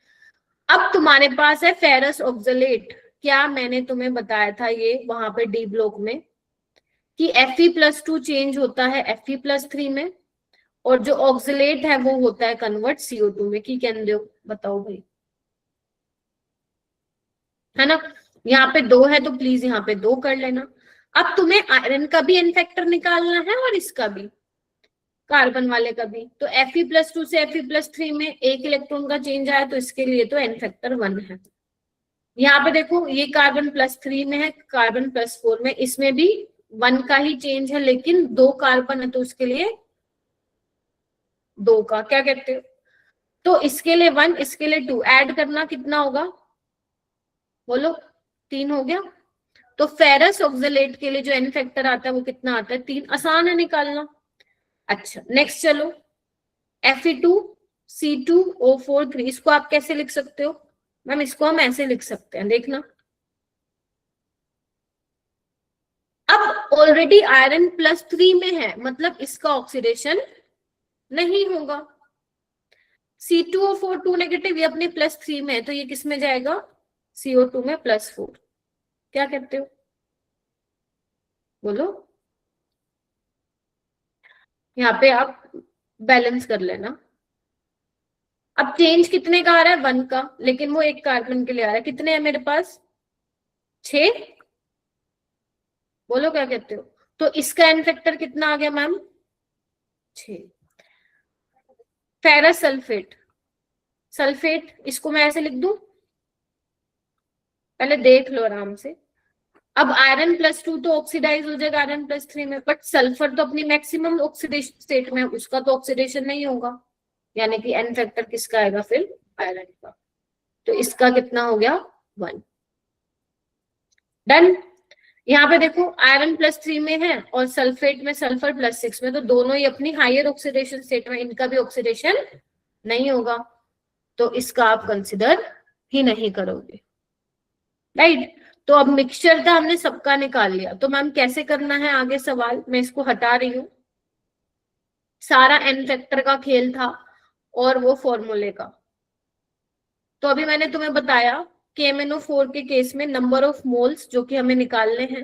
अब तुम्हारे पास है फेरस ऑक्सलेट, क्या मैंने तुम्हें बताया था ये वहां पे डी ब्लॉक में कि Fe+2 चेंज होता है Fe+3 में, और जो ऑक्सलेट है वो होता है कन्वर्ट CO2 में, की कहते हो बताओ भाई, है ना। यहाँ पे 2 है तो प्लीज यहाँ पे 2 कर लेना। अब तुम्हें आयरन का भी एन फैक्टर निकालना है और इसका भी, कार्बन वाले का भी। तो Fe+2 से Fe+3 में 1 इलेक्ट्रॉन का चेंज आया तो इसके लिए तो एन फैक्टर 1 है। यहाँ पे देखो ये कार्बन +3 में है, कार्बन +4 में, इसमें भी 1 का ही चेंज है, लेकिन 2 कार्बन है तो उसके लिए 2 का, क्या कहते हो। तो इसके लिए 1, इसके लिए 2, ऐड करना कितना होगा बोलो, 3 हो गया। तो फेरस ऑक्सलेट के लिए जो एन फैक्टर आता है वो कितना आता है, 3, आसान है निकालना। अच्छा नेक्स्ट चलो, Fe2C2O4 3, इसको आप कैसे लिख सकते हो मैम, इसको हम ऐसे लिख सकते हैं, देखना। अब ऑलरेडी आयरन +3 में है, मतलब इसका ऑक्सीडेशन नहीं होगा। C2O4 2 नेगेटिव, ये अपने +3 में है तो ये किस में जाएगा, CO2 में +4, क्या कहते हो बोलो। यहाँ पे आप बैलेंस कर लेना। अब चेंज कितने का आ रहा है? 1 का, लेकिन वो एक कार्बन के लिए आ रहा है। कितने हैं मेरे पास? 6। बोलो क्या कहते हो? तो इसका एन फैक्टर कितना आ गया मैम? 6। फेरस सल्फेट, सल्फेट इसको मैं ऐसे लिख दूं, पहले देख लो आराम से। अब आयरन +2 तो ऑक्सीडाइज हो जाएगा आयरन +3 में, बट सल्फर तो अपनी मैक्सिमम ऑक्सीडेशन स्टेट में, उसका तो ऑक्सीडेशन नहीं होगा, यानी कि एन फैक्टर किसका आएगा फिर? आयरन का। तो इसका कितना हो गया? 1। डन। यहाँ पे देखो आयरन +3 में है और सल्फेट में सल्फर +6 में, तो दोनों ही अपनी हायर ऑक्सीडेशन स्टेट में, इनका भी ऑक्सीडेशन नहीं होगा, तो इसका आप कंसिडर ही नहीं करोगे, राइट। तो अब मिक्सचर का हमने सबका निकाल लिया, तो मैम कैसे करना है आगे सवाल? मैं इसको हटा रही हूं। सारा एन फैक्टर का खेल था और वो फॉर्मूले का। तो अभी मैंने तुम्हें बताया KMnO4 के केस में नंबर ऑफ मोल्स जो कि हमें निकालने हैं,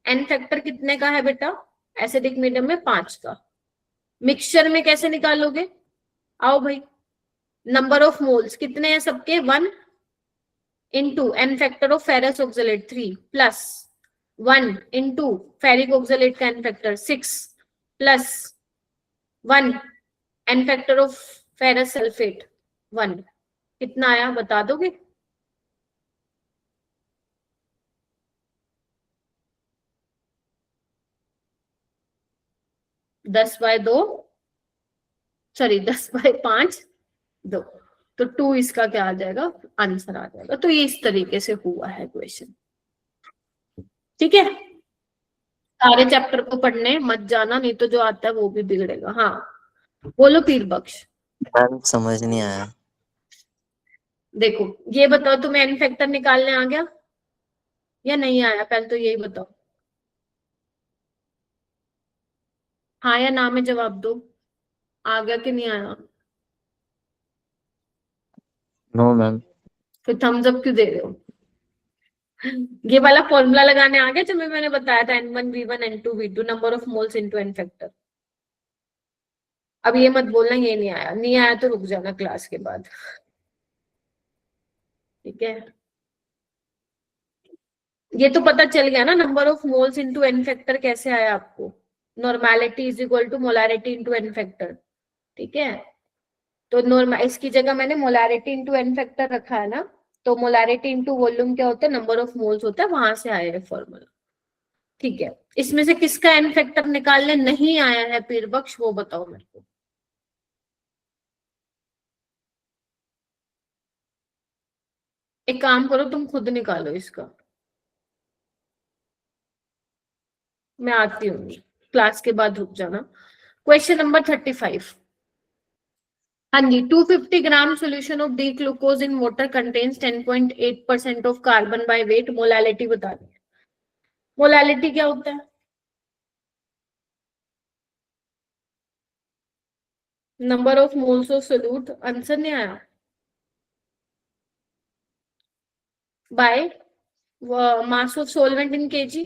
एन फैक्टर कितने का है बेटा? एसिडिक मीडियम में 5 का। मिक्सचर में कैसे निकालोगे? आओ भाई, नंबर ऑफ मोल्स कितने हैं सबके? 1 into n factor of ferrous oxalate 3 plus 1 into ferric oxalate का n factor 6 plus 1 n factor of ferrous sulphate 1। कितना आया बता दोगे? दस बाय 2, सॉरी 10/5 2, तो 2 इसका क्या आ जाएगा? आंसर आ जाएगा। तो ये इस तरीके से हुआ है क्वेश्चन, ठीक है। सारे चैप्टर को पढ़ने मत जाना, नहीं तो जो आता है वो भी बिगड़ेगा। हाँ बोलो पीर बख्श। मैम समझ नहीं आया। देखो ये बताओ, तुम्हें एन फैक्टर निकालने आ गया या नहीं आया? पहले तो यही बताओ, हाँ या ना में जवाब दो, आ गया कि नहीं आया? No ma'am. फिर थम्स अप क्यों दे रहे हो? ये वाला फॉर्मूला लगाने आ गया जो मैंने बताया था, N1V1 N2V2 number of moles into n factor. अब ये मत बोलना ये नहीं आया, नहीं आया तो रुक जाना क्लास के बाद, ठीक है। ये तो पता चल गया ना, number of moles into n factor कैसे आया आपको? Normality is equal to molarity into n factor, ठीक है। तो नॉर्मल, इसकी जगह मैंने मोलारिटी इनटू एन फैक्टर रखा है ना, तो मोलारिटी इनटू वॉल्यूम क्या होता है? नंबर ऑफ मोल्स होता है, वहां से आया है फॉर्मूला, ठीक है। इसमें से किसका एन फैक्टर निकालने नहीं आया है पीर बख्श, वो बताओ मेरे को। एक काम करो, तुम खुद निकालो इसका, मैं आती हूँ क्लास के बाद, रुक जाना। Question number 35। हाँ जी, 250 gram solution of D glucose in water contains 10.8% of carbon by weight, molality बता दी। मोलालिटी क्या होता है? Number of moles of solute, answer नहीं आया, by mass of solvent in KG.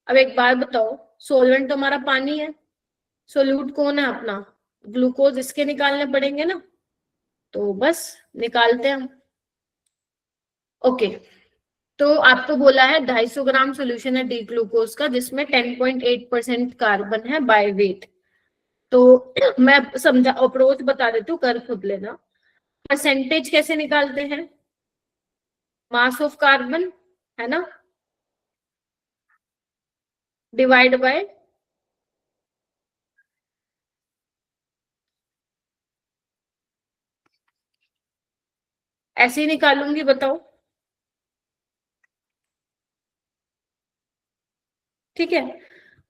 अब एक बार बताओ, सोलवेंट तो हमारा पानी है, सोल्यूट कौन है अपना? ग्लूकोज, इसके निकालने पड़ेंगे ना, तो बस निकालते हैं हम। ओके, तो आपको बोला है 250 ग्राम सोल्यूशन है डी ग्लूकोज का जिसमें 10.8% कार्बन है बाय वेट। तो मैं समझा, अप्रोच बता देती हूँ, कर खुद लेना। परसेंटेज कैसे निकालते हैं? मास ऑफ कार्बन है ना, डिवाइड बाय ऐसे ही निकालूंगी, बताओ, ठीक है।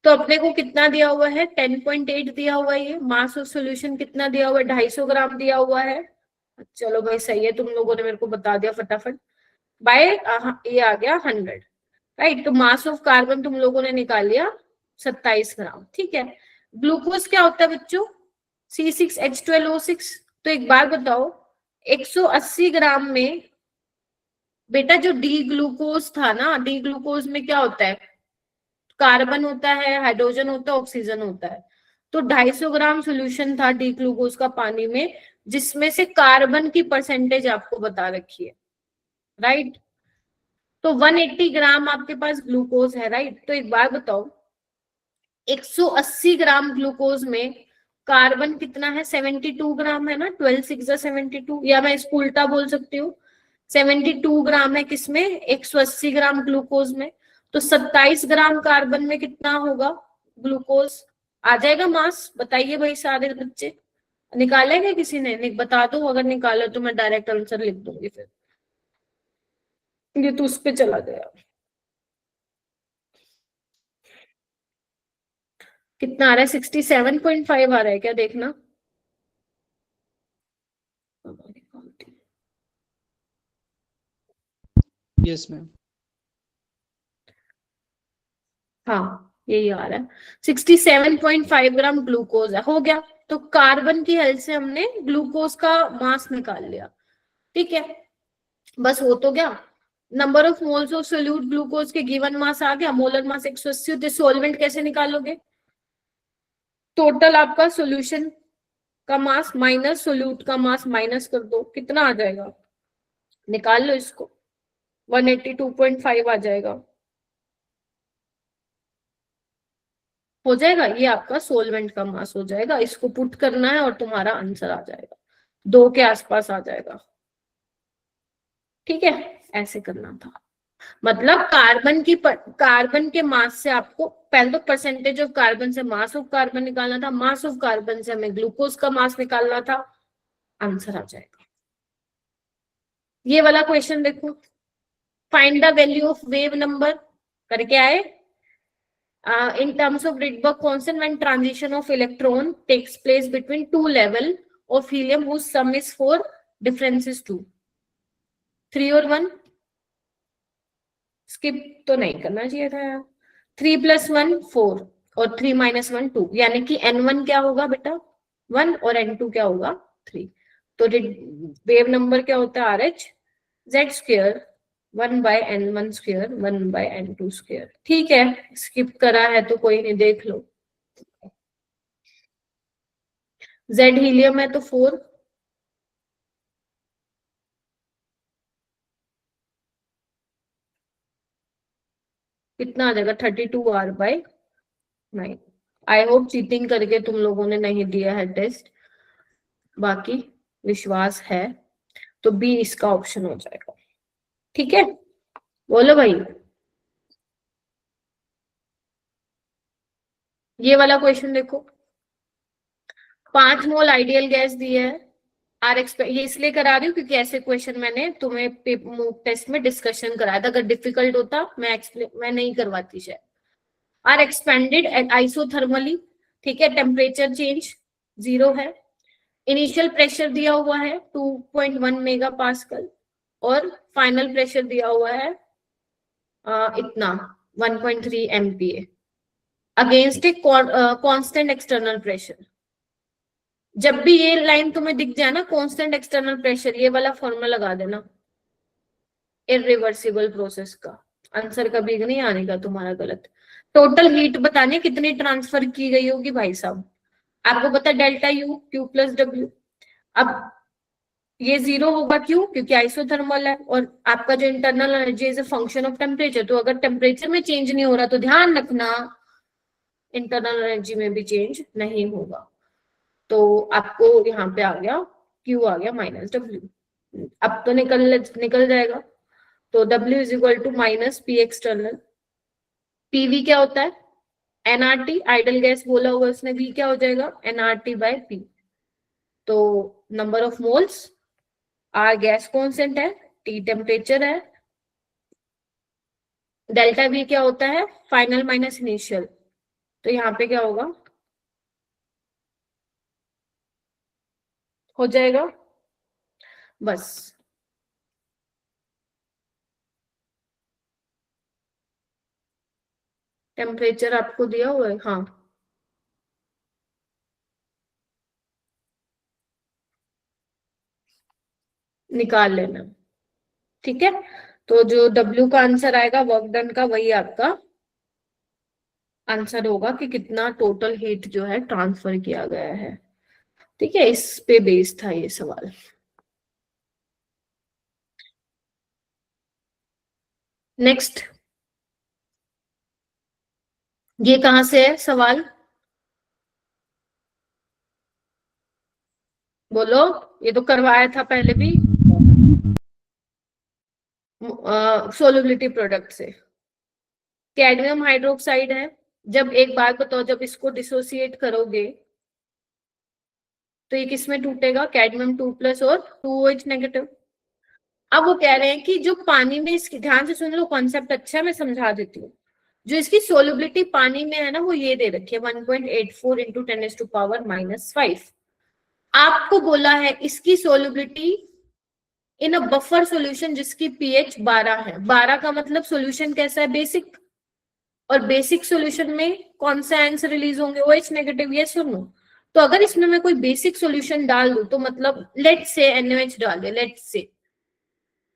तो अपने को कितना दिया हुआ है? 10.8 दिया हुआ है। ये मास ऑफ सोल्यूशन कितना दिया हुआ है? 250 ग्राम दिया हुआ है। चलो भाई सही है, तुम लोगों ने मेरे को बता दिया फटाफट। बाय ये आ गया 100, राइट। तो मास ऑफ कार्बन तुम लोगों ने निकाल लिया 27 ग्राम, ठीक है। ग्लूकोज क्या होता है बच्चों? C6H12O6। तो एक बार बताओ, 180 ग्राम में बेटा जो डी ग्लूकोज था ना, डी ग्लूकोज में क्या होता है? कार्बन होता है, हाइड्रोजन होता है, ऑक्सीजन होता है। तो 250 ग्राम सोल्यूशन था डी ग्लूकोज का पानी में, जिसमें से कार्बन की परसेंटेज आपको बता रखी है, राइट। तो 180 ग्राम आपके पास ग्लूकोज है, राइट। तो एक बात बताओ, 180 ग्राम ग्लूकोज में कार्बन कितना है, 72 ग्राम है ना, 12 6 72, या मैं इसको उल्टा बोल सकती हूँ, 72 ग्राम है किसमें, 180 ग्राम ग्लूकोज में। तो 27 ग्राम कार्बन में कितना होगा ग्लूकोज, आ जाएगा मास, बताइए भाई सारे बच्चे, निकालेंगे किसी ने, बता दो, अगर निकालो तो मैं डायरेक्ट आंसर लिख दूंगी, फिर ये तो उस पे चला गया। कितना आ रहा है, 67.5 आ रहा है क्या, देखना। Yes ma'am. हाँ यही आ रहा है, 67.5 ग्राम ग्लूकोज है, हो गया। तो कार्बन की हेल्प से हमने ग्लूकोज का मास निकाल लिया, ठीक है, बस हो तो गया। Number of moles of solute glucose के गिवन मास आ गया, मोलर मास 180 होते। सोल्वेंट कैसे निकालोगे, टोटल आपका सोल्यूशन का मास माइनस सोल्यूट का मास माइनस कर दो, कितना आ जाएगा, निकाल लो इसको, 182.5 आ जाएगा, हो जाएगा, ये आपका सोलवेंट का मास हो जाएगा। इसको पुट करना है और तुम्हारा आंसर आ जाएगा, 2 के आसपास आ जाएगा, ठीक है, ऐसे करना था। मतलब कार्बन के मास से आपको पहले तो परसेंटेज ऑफ कार्बन से मास ऑफ कार्बन निकालना था, मास ऑफ कार्बन से हमें ग्लूकोज का मास निकालना था, आंसर आ जाएगा। ये वाला क्वेश्चन देखो, find the value of wave number करके आए, in terms of Rydberg constant when transition of electron takes place between two level of helium whose sum is 4, difference is 2, 3 और 1, स्किप तो नहीं करना चाहिए था यार, 3 + 1 4 और 3 - 1 2, यानी कि n1 क्या होगा बेटा 1 और n2 क्या होगा 3। तो वेव नंबर क्या होता है RH z² 1/n1² 1/n2², ठीक है, स्किप करा है तो कोई नहीं, देख लो। Z हीलियम है तो 4, कितना आ जाएगा 32R/9। आई होप चीटिंग करके तुम लोगों ने नहीं दिया है टेस्ट, बाकी विश्वास है, तो बी इसका ऑप्शन हो जाएगा, ठीक है, बोलो भाई। ये वाला क्वेश्चन देखो, 5 मोल आइडियल गैस दी है, ये इसलिए करा रही हूँ क्योंकि ऐसे क्वेश्चन मैंने तुम्हें मॉक टेस्ट में डिस्कशन कराया था, अगर डिफिकल्ट होता मैं नहीं करवाती शायद। आर एक्सपेंडेड एट आइसोथर्मली, ठीक है, टेम्परेचर चेंज 0 है, इनिशियल प्रेशर दिया हुआ है 2.1 मेगा पास्कल और फाइनल प्रेशर दिया हुआ है इतना 1.3 MPa against a constant external pressure. जब भी ये लाइन तुम्हें दिख जाए ना कांस्टेंट एक्सटर्नल प्रेशर, ये वाला फॉर्मूला लगा देना, इरिवर्सिबल प्रोसेस का आंसर कभी नहीं आने का तुम्हारा गलत। टोटल हीट बताने कितनी ट्रांसफर की गई होगी भाई साहब, आपको पता डेल्टा U Q + W। अब ये 0 होगा क्यों, क्योंकि आइसोथर्मल है और आपका जो internal energy is a function of temperature, तो अगर टेम्परेचर में चेंज नहीं हो रहा तो ध्यान रखना इंटरनल एनर्जी में भी चेंज नहीं होगा। तो आपको यहाँ पे आ गया Q आ गया -W, अब तो निकल जाएगा। तो W = -P एक्सटर्नल, PV क्या होता है nRT, आइडल गैस बोला हुआ उसने, V क्या हो जाएगा nRT/P। तो number of moles, R gas constant है, T टेम्परेचर है, डेल्टा V क्या होता है फाइनल माइनस इनिशियल, तो यहाँ पे क्या होगा हो जाएगा बस। टेम्परेचर आपको दिया हुआ है, हाँ निकाल लेना, ठीक है। तो जो W का आंसर आएगा वर्क डन का, वही आपका आंसर होगा कि कितना टोटल हीट जो है ट्रांसफर किया गया है। ठीक है, इस पे बेस्ड था ये सवाल। नेक्स्ट, ये कहां से है सवाल, बोलो। ये तो करवाया था पहले भी, सोलबिलिटी प्रोडक्ट से। कैडमियम हाइड्रोक्साइड है। जब, एक बात बताओ, जब इसको डिसोसिएट करोगे तो ये किसमें टूटेगा, कैडमियम 2+ और 2OH नेगेटिव। अब वो कह रहे हैं कि जो पानी में, इसकी ध्यान से सुन लो, कॉन्सेप्ट अच्छा है, मैं समझा देती हूँ। जो इसकी सोलबिलिटी पानी में है ना, वो ये दे रखी है 1.84 इंटू 10⁻⁻5। आपको बोला है इसकी solubility in a buffer solution जिसकी पीएच 12 है। 12 का मतलब सॉल्यूशन कैसा है, बेसिक। और बेसिक सॉल्यूशन में कौन सा आंसर रिलीज होंगे, OH नेगेटिव। ये सुनो, तो अगर इसमें मैं कोई बेसिक सॉल्यूशन डाल दूं तो मतलब लेट से NaOH डाल दे, लेट से,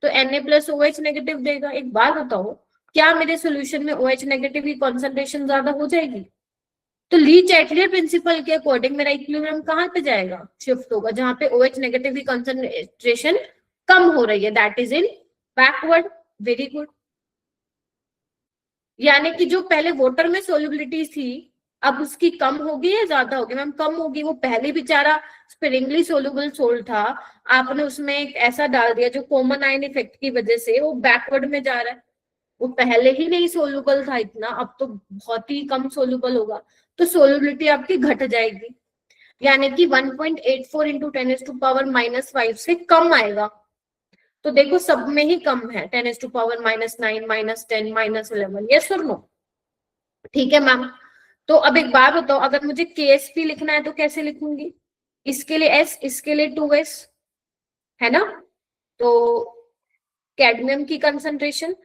तो Na+OH नेगेटिव देगा। एक बात बताओ, क्या मेरे सॉल्यूशन में OH नेगेटिव की कॉन्सेंट्रेशन ज्यादा हो जाएगी? तो ली चैटलियर प्रिंसिपल के अकॉर्डिंग मेरा इक्विलिब्रियम कहां पे जाएगा, शिफ्ट होगा, जहां पे OH नेगेटिव की कॉन्सेंट्रेशन कम हो रही है, that is in backward. Very good. यानी कि जो पहले वाटर में सोल्युबिलिटी थी, अब उसकी कम होगी या ज्यादा होगी? मैम कम होगी। वो पहले बेचारा स्प्रिंगली सोल्युबल सोल्ट था, आपने उसमें एक ऐसा डाल दिया जो कॉमन आयन इफेक्ट की वजह से वो बैकवर्ड में जा रहा है। वो पहले ही नहीं सोल्युबल था इतना, अब तो बहुत ही कम सोल्युबल होगा, तो सोल्युबिलिटी आपकी घट जाएगी। यानी कि 1.84 इंटू 10⁻⁻5 से कम आएगा। तो देखो सब में ही कम है, 10⁻⁻9, -10, -11, यस और नो? ठीक है मैम। तो अब एक बात बताओ, अगर मुझे KSP लिखना है तो कैसे लिखूंगी? इसके लिए S, इसके लिए 2S, है ना? तो कैडमियम की कंसंट्रेशन,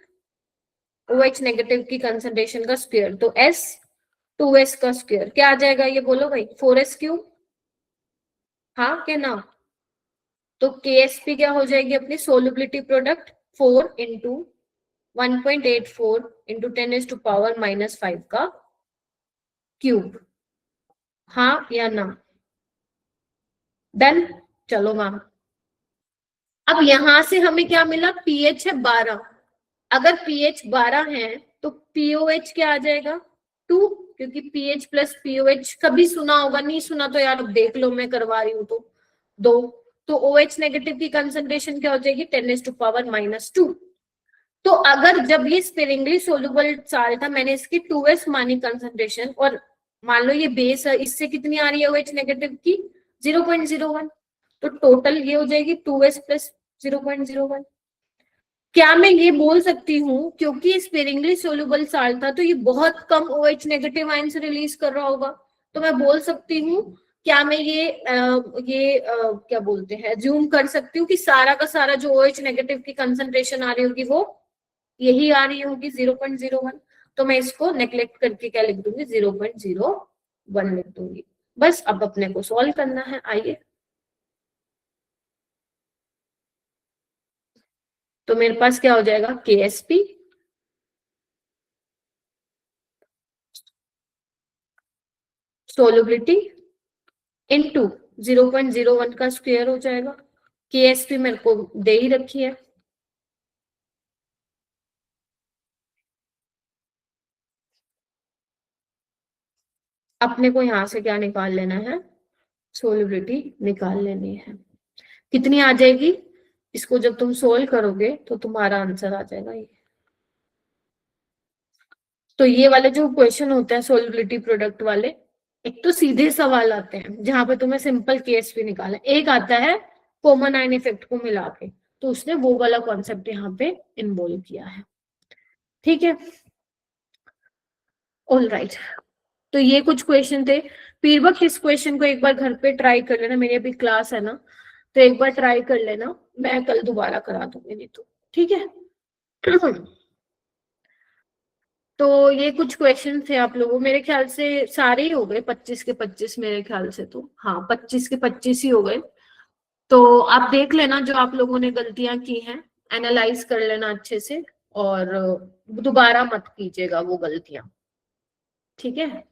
OH नेगेटिव की कंसंट्रेशन का स्क्वायर, तो S 2S का स्क्वायर क्या आ जाएगा, ये बोलो भाई, 4S3। हाँ क्या ना? तो KSP क्या हो जाएगी अपनी सोल्युबिलिटी प्रोडक्ट, 4 इंटू 1.84 इंटू 10⁻⁻5 का क्यूब। हाँ या ना? डन। चलो मैम, अब यहां से हमें क्या मिला, पीएच है 12। अगर पीएच 12 है तो पीओएच क्या आ जाएगा, 2, क्योंकि पीएच प्लस पीओएच कभी सुना होगा, नहीं सुना तो यार अब देख लो, मैं करवा रही हूं तो 2। तो OH नेगेटिव की कंसंट्रेशन क्या हो जाएगी, 10⁻⁻2। तो अगर जब ये स्पेरिंगली सोल्युबल साल था, मैंने इसकी 2S मानी कंसंट्रेशन, और मान लो ये बेस है, इससे कितनी आ रही है OH नेगेटिव की, 0.01, तो टोटल ये हो जाएगी 2S प्लस 0.01। क्या मैं ये बोल सकती हूँ क्योंकि स्पेरिंगली सोल्युबल साल था तो ये बहुत कम OH नेगेटिव आयंस रिलीज कर रहा होगा, तो मैं बोल सकती हूँ, क्या मैं ये क्या बोलते हैं, ज्यूम कर सकती हूँ कि सारा का सारा जो OH नेगेटिव की कंसंट्रेशन आ रही होगी वो यही आ रही होगी, 0.01। तो मैं इसको नेग्लेक्ट करके क्या लिख दूंगी, 0.01 लिख दूंगी। बस अब अपने को सॉल्व करना है, आइए। तो मेरे पास क्या हो जाएगा, KSP सोल्युबिलिटी इनटू 0.01 का स्क्वायर हो जाएगा। KSP मेरे को दे ही रखी है, अपने को यहां से क्या निकाल लेना है, सोल्युबिलिटी निकाल लेनी है। कितनी आ जाएगी, इसको जब तुम सोल्व करोगे तो तुम्हारा आंसर आ जाएगा ये। तो ये वाले जो क्वेश्चन होते हैं सोल्युबिलिटी प्रोडक्ट वाले, एक तो सीधे सवाल आते हैं जहां पे तुम्हें सिंपल KSP निकालना है, एक आता है कॉमन आयन इफेक्ट को मिला के, तो उसने वो वाला कॉन्सेप्ट यहाँ पे इन्वॉल्व किया है। ठीक है, ऑल राइट। तो ये कुछ क्वेश्चन थे। पीरबक इस क्वेश्चन को एक बार घर पे ट्राई कर लेना, मेरी अभी क्लास है ना, तो एक बार ट्राई कर लेना, मैं कल दोबारा करा दूंगी नहीं तो, ठीक है। तो ये कुछ क्वेश्चन थे आप लोगों, मेरे ख्याल से सारे ही हो गए 25 के 25, मेरे ख्याल से तो हाँ 25 के 25 ही हो गए। तो आप देख लेना जो आप लोगों ने गलतियां की हैं, एनालाइज कर लेना अच्छे से, और दोबारा मत कीजिएगा वो गलतियां। ठीक है।